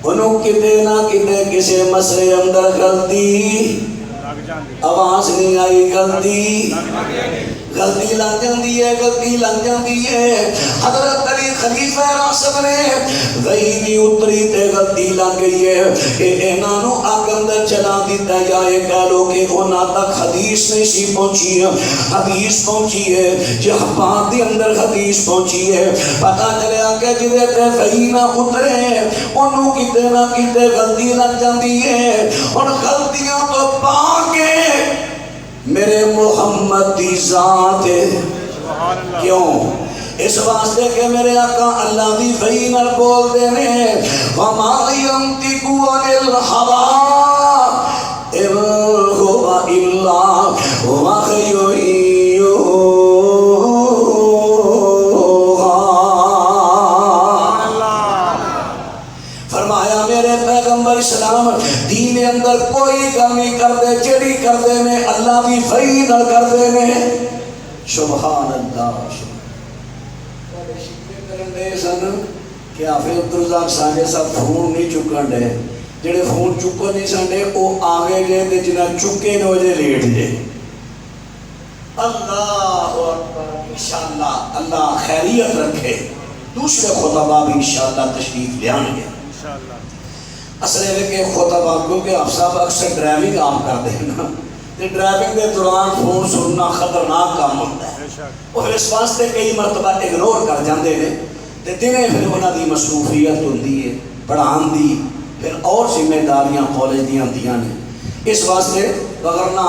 انہوں کتے نہ کتے کسے مسئلے اندر غلطی لگ جاندی، آواز نہیں آئی، غلطی لگ جاندی ہے، غلطی لگ جاندی ہے۔ حضرت علی خلیفہ راشد نے وہی نہیں اتری تے غلطی لگ گئی ہے کہ انہاں نو اگ اندر چلا دیتا، یا یہ کہہ لو کہ انہاں تک حدیث نہیں سی پہنچی ہے، حدیث پہنچی ہے جہاں دے اندر حدیث پہنچی ہے، پتہ چلیا کہ جدے تے وہی نہ اترے انہوں کتے نہ کتے غلطی لگ جاندی ہے، اور غلطیاں تو پا کے میرے محمد دی ذات سبحان اللہ، کیوں اس واسطے کہ میرے آقا اللہ دی وحی نال بول دے نے وما ينطق عن الهوى ان هو الا وحی یوحى۔ فرمایا میرے پیغمبر اسلام دین اندر کوئی گل نہیں کردے، جڑی کردے نے اللہ دی وحی نال کردے نے۔ سبحان اللہ، سن کہ حافظ عبدالرزاق ساجد صاحب فون نہیں چکن دے، جڑے فون چکن نہیں سنڈے وہ آگے جے تے جنہ چکے نے وجہ لیٹ جے۔ اللہ اکبر، انشاءاللہ اللہ خیریت رکھے، دوسرے خطبہ بھی انشاءاللہ تشریف لے آن گے انشاءاللہ۔ اصل ہے کہ خطبہ کیونکہ آپ صاحب اکثر ڈرائیونگ آپ کر دیں نا، ڈرائیونگ کے دوران فون سننا خطرناک کام ہوتا ہے، بے شک، اور اس واسطے کئی مرتبہ اگنور کر جاندے نے تے دنے پھر انہاں دی مصروفیت ہوندی ہے پڑھان دی، پھر اور ذمہ داریاں کالج دیاں ہوندیاں نے، اس واسطے وگرنہ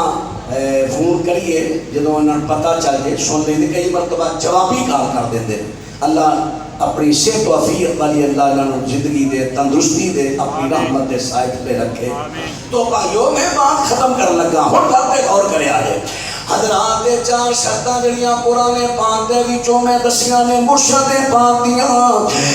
فون کریے جدوں انہاں پتہ چل جائے سن لیں، کئی مرتبہ جوابی کال کر دیندے۔ اللہ اپنی صحت و عافیت والی اللہ انہاں زندگی دے، تندرستی دے، اپنی رحمت دے سائے پہ رکھے۔ تو بھائیو میں بات ختم کرن لگا ہن گل تے غور کرے آجے حضرات دے چار شرطاں جڑیاں قرآن پاک دے وچوں میں دسیاں نے مرشد پاک دیاں،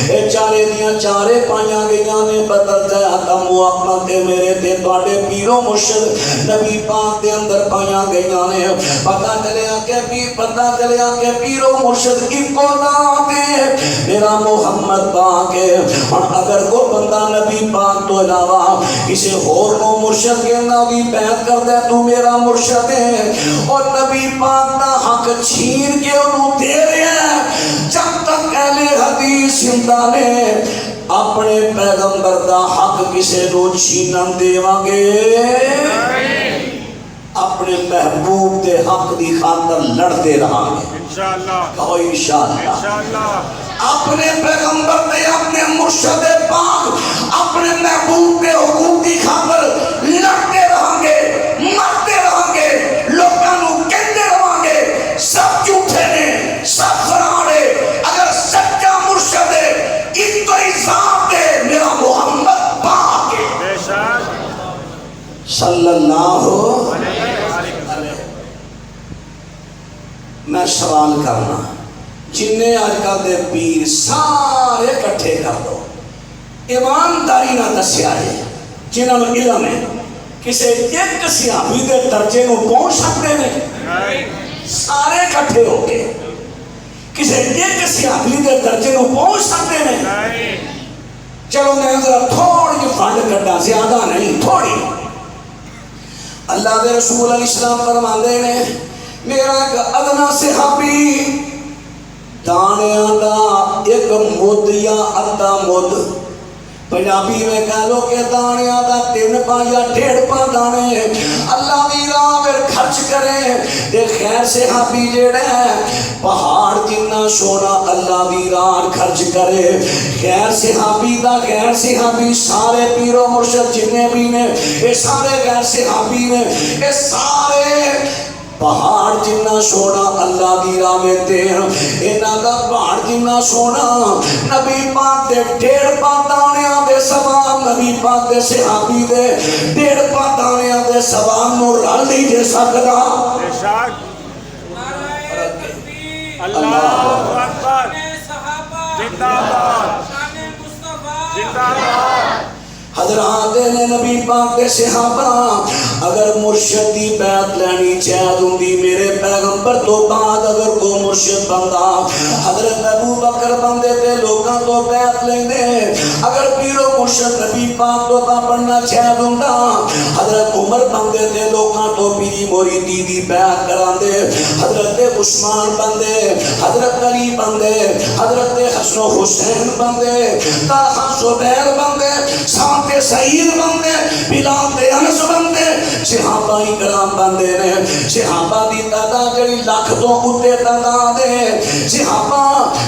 اے چارے دیاں چارے پائیاں گئیاں نے بدل جائے حکم محمد میرے تے تواڈے پیرو مرشد نبی پاک دے اندر پائیاں گئیاں نے۔ پتہ چلیا کہ پیرو مرشد اکو ذات ہے میرا محمد پاک ہے۔ اور اگر کوئی بندہ نبی پاک تو علاوہ کسی اور کو مرشد کہنا بھی بیعت کر دے تو میرا مرشد ہے، اور نبی پاک دا حق چھین کے انہوں دے رہے ہیں، جب تک اہل حدیث زندہ نے اپنے پیغمبر دا حق کسے نو چھینن دیواں گے، اپنے محبوب دے حق دی خاطر لڑتے رہا گے انشاءاللہ، کہو انشاءاللہ۔ انشاءاللہ، اپنے پیغمبر دے، اپنے مرشد پاک، اپنے محبوب کے حقوق کی خاطر لڑتے رہاں گے، مرتے رہاں گے، لوگاں نو کہتے رہاں گے سب جھوٹے نے، سب فراڈے، اگر سچا مرشد ہے ایک تو ہی ذات ہے میرا محمد پاک ہے بے شک، صلی اللہ علیہ وسلم۔ میں سوال کرنا جنہیں آج کل دے پیر سارے کٹھے کر دو، ایمانداری نہ دسیا جائے جنہوں نے علم ہے کسی ایک صحابی دے درجے کو پہنچ سکتے ہیں، سارے کٹھے ہو کے کسی ایک صحابی دے درجے کو پہنچ سکتے ہیں؟ چلو میں ذرا تھوڑی فنڈ کٹا، زیادہ نہیں، تھوڑی۔ اللہ دے رسول علیہ السلام فرماندے نے میرا ایک ادنا صحابی دانیاں دا ایک مد یا ادھا مد پنجابی میں کہہ لو کہ دانیاں دا 3 پا یا 1.5 پا دانے اللہ دی راہ میں خرچ کرے تے خیر صحابی جڑا ہے پہاڑ جنہ سونا اللہ دی راہ خرچ کرے. خیر صحابی دا غیر صحابی سارے پیر و مرشد جنے بھی نے یہ سارے غیر صحابی نے یہ سارے پہاڑ جنہ سونا اللہ دی راہ میں دین انہاں دا پہاڑ جنہ سونا نبی پاک دے 1.5 پا دانیاں دے ثواب نبی پاک دے صحابی دے 1.5 پا دانیاں دے ثواب نو رل نہیں دے سکدا. بے شک اللہ اکبر زندہ باد زندہ باد. حضرات نے نبی پاک کے صحابہ اگر مرشد دی بیعت لینی چاہت ہوندی میرے پیغمبر تو بعد اگر کو مرشد بندہ حضرت ابو بکر بندے تے لوگاں تو بیعت لیندے اگر پیر و مرشد نبی پاک تو پڑھنا چاہت ہوندا حضرت عمر بندے تے لوگاں تو پیری مریدی دی بیعت کراندے حضرت عثمان بندے حضرت علی بندے حضرت حسن و حسین بندے طلحہ زبیر بندے ساتھ سعید بندے بلال انس بندے صحابہ کرام بندے نے صحابہ دی تعداد جڑی لاکھ تو اوتے تعداد ہے صحابہ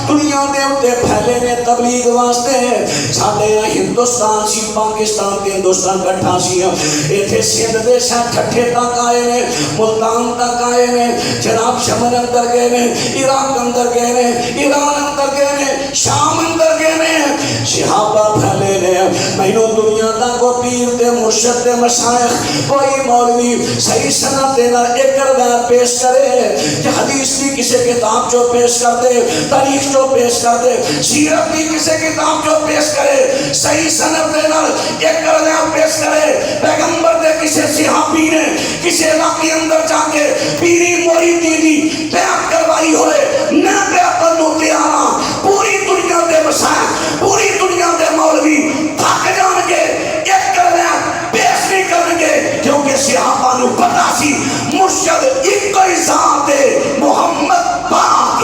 دنیا دے اوتے پھیلے نے تبلیغ واسطے ساڈے ہندوستان سی پاکستان تے ہندوستان کٹھا سی ایتھے سندھ دے شاہ ٹھٹھے تک آئے نے ملتان تک آئے نے جناب شمن اندر گئے نے عراق اندر گئے نے ایران اندر گئے نے شام اندر گئے نے صحابہ پھیلے نے مینوں دنیا دا کو پیر تے مرشد تے مشائخ کوئی مولوی صحیح سند دے نال ایک روایت پیش کرے کہ حدیث کی کسی کتاب جو پیش کر دے تاریخ جو پیش کر دے سیرت کی کسی کتاب جو پیش کرے صحیح سند دے نال ایک روایت پیش کرے پیغمبر دے کسی صحابی نے کسی علاقے اندر جا کے پیری مریدی دی بیعت کروائی ہوئے نہ بیعت کرنو تیار پوری دنیا دے مشائخ پوری دنیا دے مولوی تھک جان گے ایک کرنے پیش نہیں کریں گے کیونکہ صحابہ نو پتا سی مرشد ایک ہی ذات ہے محمد پاک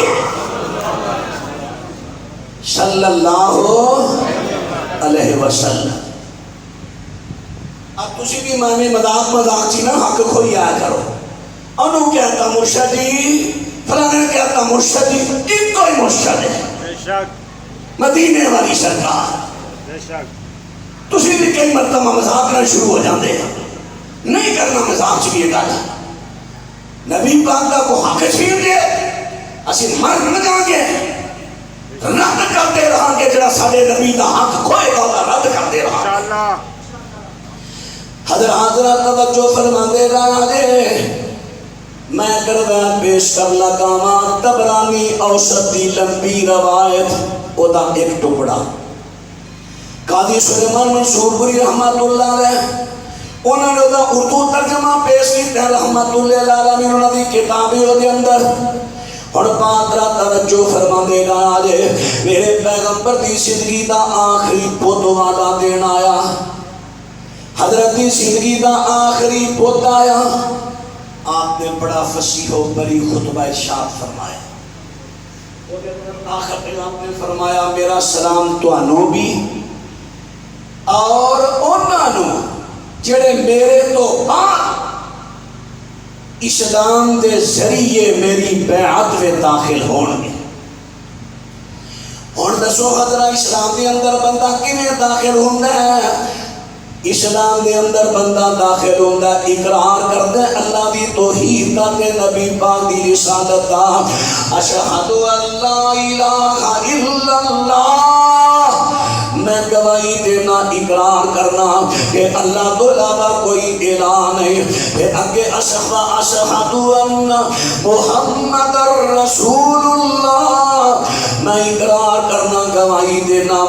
صلی اللہ علیہ وسلم. اب تسی بھی مانے مذاق مذاق چی نا حق کھوئی آیا کرو انہوں کہتا مرشد جی فلانے کہتا مرشد جی ایک ہی مرشد ہے بے شک مدینے والی سرکار. بے شک تسی بھی کئی مرتبہ مذاق کرنا شروع ہو جاندے نہیں کرنا مذاق چ بھی گل نبی پاک دا کو حق چھین دے اسی مر نہ جاؤں گے رد کرتے رہاں گے جڑا سارے نبی دا حق کھوئے گا وہ رد کرتے رہاں انشاءاللہ. حضرات توجہ فرماندے رہا جے میں کروائیں پیش کر لگا طبرانی اوسط دی لمبی روایت او دا ایک ٹکڑا قاضی سلیمان منصور پوری رحمت اللہ علیہ انہوں نے دا اردو ترجمہ پیش کی ہے رحمت اللہ علیہ انہوں نے کتابیوں دے اندر اور پاترہ توجہ فرما دے گا آجے میرے پیغمبر دی زندگی دا آخری پوت والا دین آیا حضرت دی زندگی دا آخری پوت آیا آپ نے بڑا فصیح و بری خطبہ ارشاد فرمایا آخر پہ آپ نے فرمایا میرا سلام تو انو بھی اور انہوں جڑے میرے تو بعد اسلام دے ذریعے میری بیعت میں داخل ہون گے اور دسو حضرہ اسلام دے اندر بندہ کیویں داخل ہوندہ ہے اسلام دے اندر بندہ داخل ہوندہ اقرار کردے اللہ دی توحید دا تے نبی پاک دی رسالت دا اشہد ان لا الہ الا اللہ میں گواہی دینا اقرار کرنا کہ اللہ تو علاوہ کوئی الہ نہیں پھر اگے اشہد ان محمد رسول اللہ میں اقرار کرنا گواہی دینا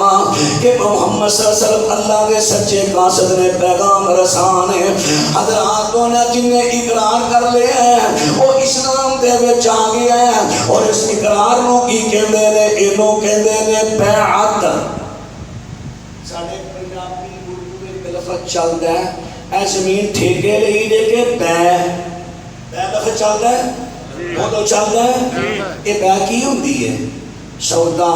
کہ محمد صلی اللہ علیہ وسلم اللہ کے سچے قاصد نے پیغام رسانے حضراتوں نے جنہیں اقرار کر لے ہیں وہ اسلام دے وچ آ گیا ہے اور اس اقرار نو کی کہندے نے اینو کہندے نے بیعت ساڑھے پنجابی اردو میں لفظ چلتا ہے اے زمین ٹھیکے لئی دے کے بے لفظ چلتا ہے وہ تو چلتا ہے یہ بے کی ہوندی ہے سودا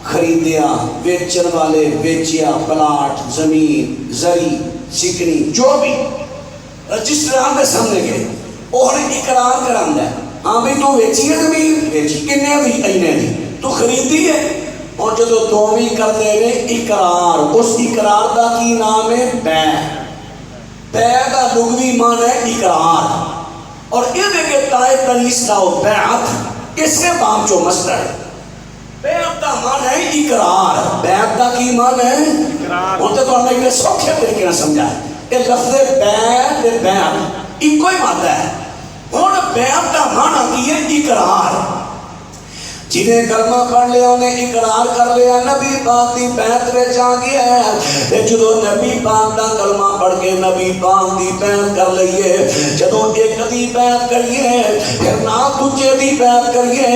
خریدیا، بیچن والے بیچیا، پلاٹ، زمین، زری، چکنی، جو بھی رجسٹران کے سامنے گئے اور اقرار کراندہ ہے، ہاں بھی تو بیچی ہے زمین، بیچی کنے دی اینے دی تو خریدی ہے، اور جو دومی کر دے رہے اقرار، اس اقرار دا کی نام ہے بیع، بیع دا لغوی معنی ہے اقرار، اور یہ دیکھے تائے تنیس لاؤ بیعت، اس سے باب جو مصدر ہے، بیعت دا معنی ہے اقرار، بیعت دا کی معنی ہے اقرار، ہوتے تو ہمیں ایک سوکھے طریقے نہ سمجھا ہے، یہ لفظ بیعت بیعت ایک کوئی معنی ہے، اور بیعت دا معنی کی ہے اقرار، جنہیں کلمہ پڑھ لیا انہیں اقرار کر لیا، نبی پاک دی بیعت میں جا گیا ہے، جدو نبی پاک دا کلمہ پڑھ کے نبی پاک دی بیعت کر لئیے، جدو ایک دی بیعت کریے پھر نہ تجھے دی بیعت کریے،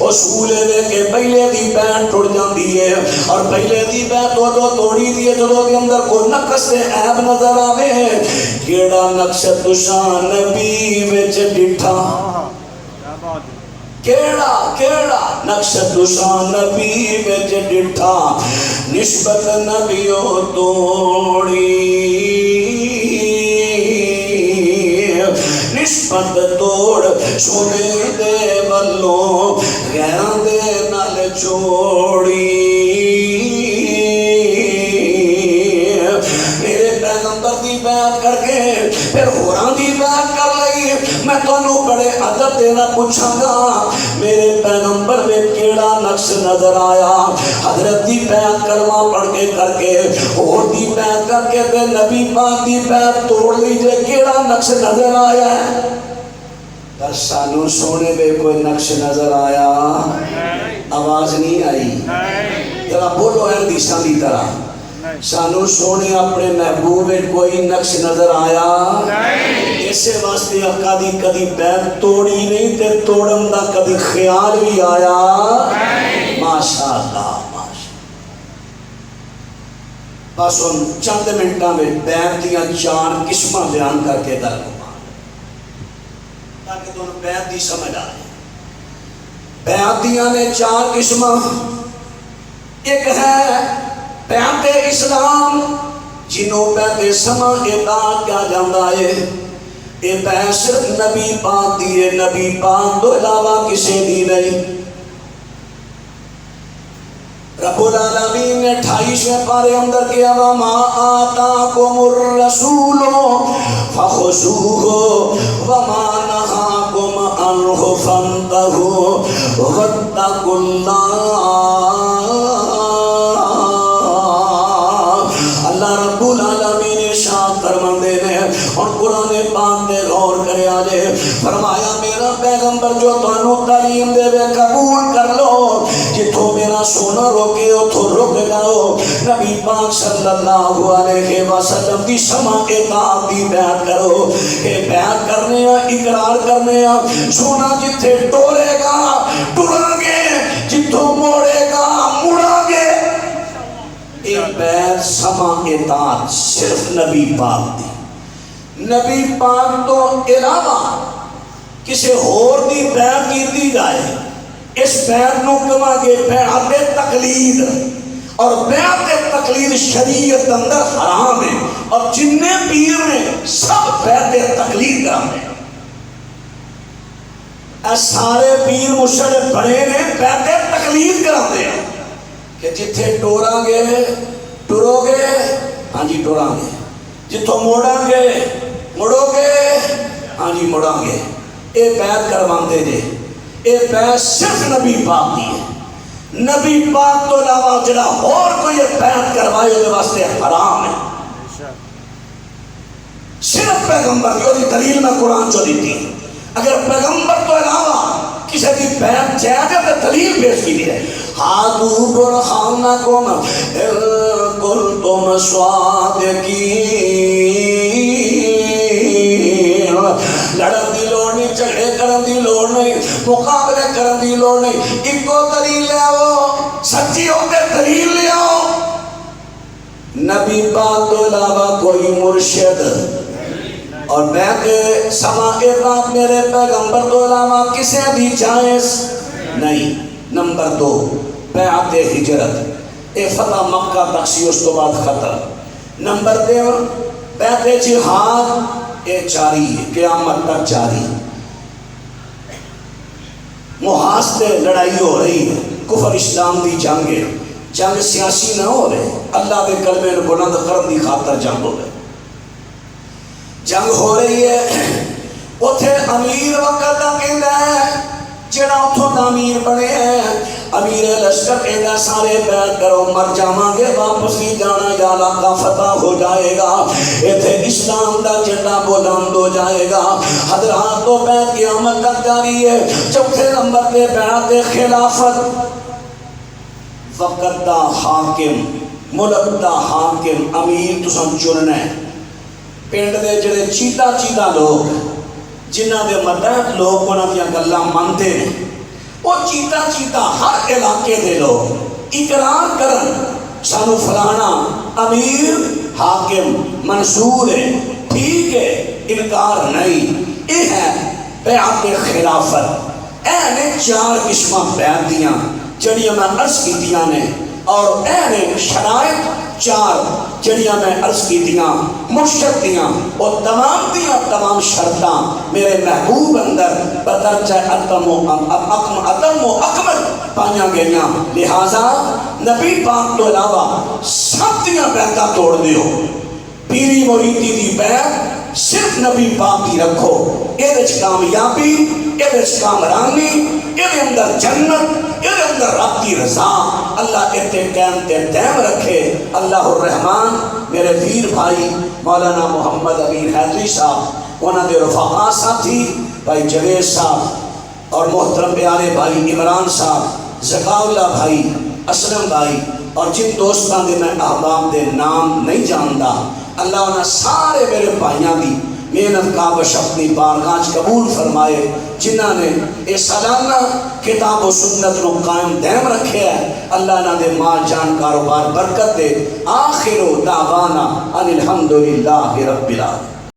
اصولے دے کے پہلے دی بیعت ٹوڑ جان دیئے، اور پہلے دی بیعت تو توڑی دیئے، جدو دی اندر کو نقص عیب نظر آوے، کیڑا نقص تشان نبی وچ ڈٹھا، کیڑا نقش تشان نبی وچ ڈٹھا، نسبت نبیوں توڑی، نسبت توڑ سونے دے والوں غیران دے نال چھوڑی، میرے پیغمبر دی بیعت کر کے پھر ہوران دی بیعت کر لئی، میں تو انہوں بڑے عدد دینا پوچھا گا، میرے پیغمبر میں کیڑا نقص نظر آیا، حضرت دی بیعت کلمہ پڑھ کے کر کے اور دی بیعت کر کے تے نبی پاک دی بیعت توڑ لیجئے، کیڑا نقص نظر آیا ہے، پر سانو سونے بے کوئی نقص نظر آیا، آواز نہیں آئی، ذرا بولو حدیثاں دی طرح، سانو سونے اپنے محبوب میں کوئی نقص نظر آیا، اسے واسطے کدی کدی بیعت توڑی نہیں تے توڑن دا کدی خیال بھی آیا، ماشاءاللہ ماشاءاللہ۔ بس ان چند منٹاں میں بیعت دیاں 4 قسمہ بیان کر کے در کو تاکہ دونوں بیعت دی سمجھ آئے۔ بیعت دیاں نے 4 قسمہ، ایک ہے بیعت اسلام، جنہوں بیعت سما اطاعت کیا جاندہ ہے، اے بیعت صرف نبی پاک دیئے، نبی پاک دو علاوہ کسے دی نہیں۔ رب العالمین نے 28ویں پارے اندر کیا وَمَا آتَاكُمُ الرَّسُولُ فَخُذُوهُ وَمَا نَهَاكُمْ عَنْهُ فَانْتَهُوا وَاتَّقُوا اللَّهَ۔ اللہ رب العالمین ارشاد فرماندے نے اور قرآن پاک دے غور کرے آجے، فرمایا میرا پیغمبر جو تانوں تعلیم دے بے قبول کر لو، جتھو میرا سونا روکے اتھو رک جاؤ، نبی پاک صلی اللہ علیہ وسلم دی سما اطاعت دی بیعت کرو، کہ بیعت کرنے اقرار کرنے سونا جتھے ٹورے گا ٹورا گے، جتھو موڑے گا مڑا گے، ایک بیعت سما اطاعت صرف نبی پاک دی، نبی پاک تو علاوہ کسی اور دی بیعت کی دی جائے، اس بیعت نو کما کے بیعت تقلید، اور بیعت تقلید شریعت اندر حرام ہے، اور جننے پیر نے سب بیعت تقلید کرام ہے، اس سارے پیر مشرف بڑے نے بیعت تقلید کرام دے کہ جتھے ٹورا گے ٹورو گے، ہاں جی ٹورا گے، جتھو موڑا گے مڑو گے، ہاں جی مڑا گے، اے بیعت کروان دے دے، اے بیعت صرف نبی پاک دی ہے، نبی پاک تو علاوہ جڑا اور کوئی بیعت کروائے دے واسطے حرام ہے، صرف پیغمبر کی اور دلیل میں قرآن چو دیتی ہے، اگر پیغمبر تو علاوہ کسی کی بیعت جائے تو دلیل پیش کی ہے، ہاتھو برحانکم کنتم صادقین، لڑن دی لوڑ نہیں، جھگڑے کرن دی لوڑ نہیں، مقابلے کرن دی لوڑ نہیں، ایک کو دلیل لے آؤ، سچی ہوتے دلیل لے آؤ، نبی پاک تو علاوہ کوئی مرشد، اور بیعت سما اطاعت میرے پیغمبر تو علاوہ کسے بھی جائز نہیں۔ نمبر 2 بیعت ہجرت اے فتح مکہ تک سی، اس تو بعد ختم۔ نمبر 3 بیعت جہاد اے جاری ہے، قیامت تک جاری۔ محاذ تے لڑائی ہو رہی ہے، کفر اسلام دی جنگ ہے، جنگ سیاسی نہ ہو رہے، اللہ دے کلمے نو بلند کرن دی خاطر جنگ ہو رہی، جنگ ہو رہی ہے۔ اتھے امیر وقت دا کہندا ہے، جڑا اتھوں دا امیر بنے ہیں، امیر لشکر کہندا سارے بیعت کرو، مر جاواں گے واپس نہیں جانا، یا علاقہ فتح ہو جائے گا، ایتھے اسلام دا جھنڈا بلند ہو جائے گا۔ حضرات تو بیعت قیامت تک جاری ہے۔ چوتھے نمبر پہ بیعت خلافت، وقت دا حاکم، ملک دا حاکم، امیر تساں چننا ہے۔ پنڈ دے جڑے چیتا چیتا لوگ جنہ دے متحد لوگ انہاں دیاں گلاں منتے ہیں، وہ چیتا چیتا ہر علاقے دے لوگ اقرار کرن سانو فلانا امیر حاکم منصور ہے، ٹھیک ہے، انکار نہیں۔ یہ ہے بیعت خلافت۔ اے نے 4 قسمہ بیعت دیاں جڑیاں میں عرض کیتیاں نے، اور اے نے شرائط 4 جڑیاں میں عرض کیتیاں مرشد دیاں، اور تمام دیاں تمام شرطاں میرے محبوب اندر بدرجہ اتم و اکمل پائیاں گئیاں۔ لہذا نبی پاک تو علاوہ سب دیاں بیعتاں توڑ دیو، پیری مریدی دی بیعت صرف نبی پاک کی رکھو، اے وچ کامیابی، اے وچ کامرانی، اے اندر جنت، اے اندر رب کی رضا، اللہ اتنے قائم تے دائم رکھے۔ اللہ الرحمن میرے ویر بھائی مولانا محمد امین حیدری صاحب، انہاں دے رفقا ساتھی بھائی جوید صاحب، اور محترم پیارے بھائی عمران صاحب، ذکا اللہ بھائی، اسلم بھائی، اور جن دوستاں دے میں احباب دے نام نہیں جاندا، اللہ انہاں سارے میرے بھائیاں دی محنت کاوش اپنی بارگاہ قبول فرمائے، جنہاں نے اے سالانہ کتاب و سنت نو قائم دائم رکھے ہے۔ اللہ نہ دے مال جان کاروبار برکت دے۔ آخر دعوانا ان الحمدللہ رب العالمین۔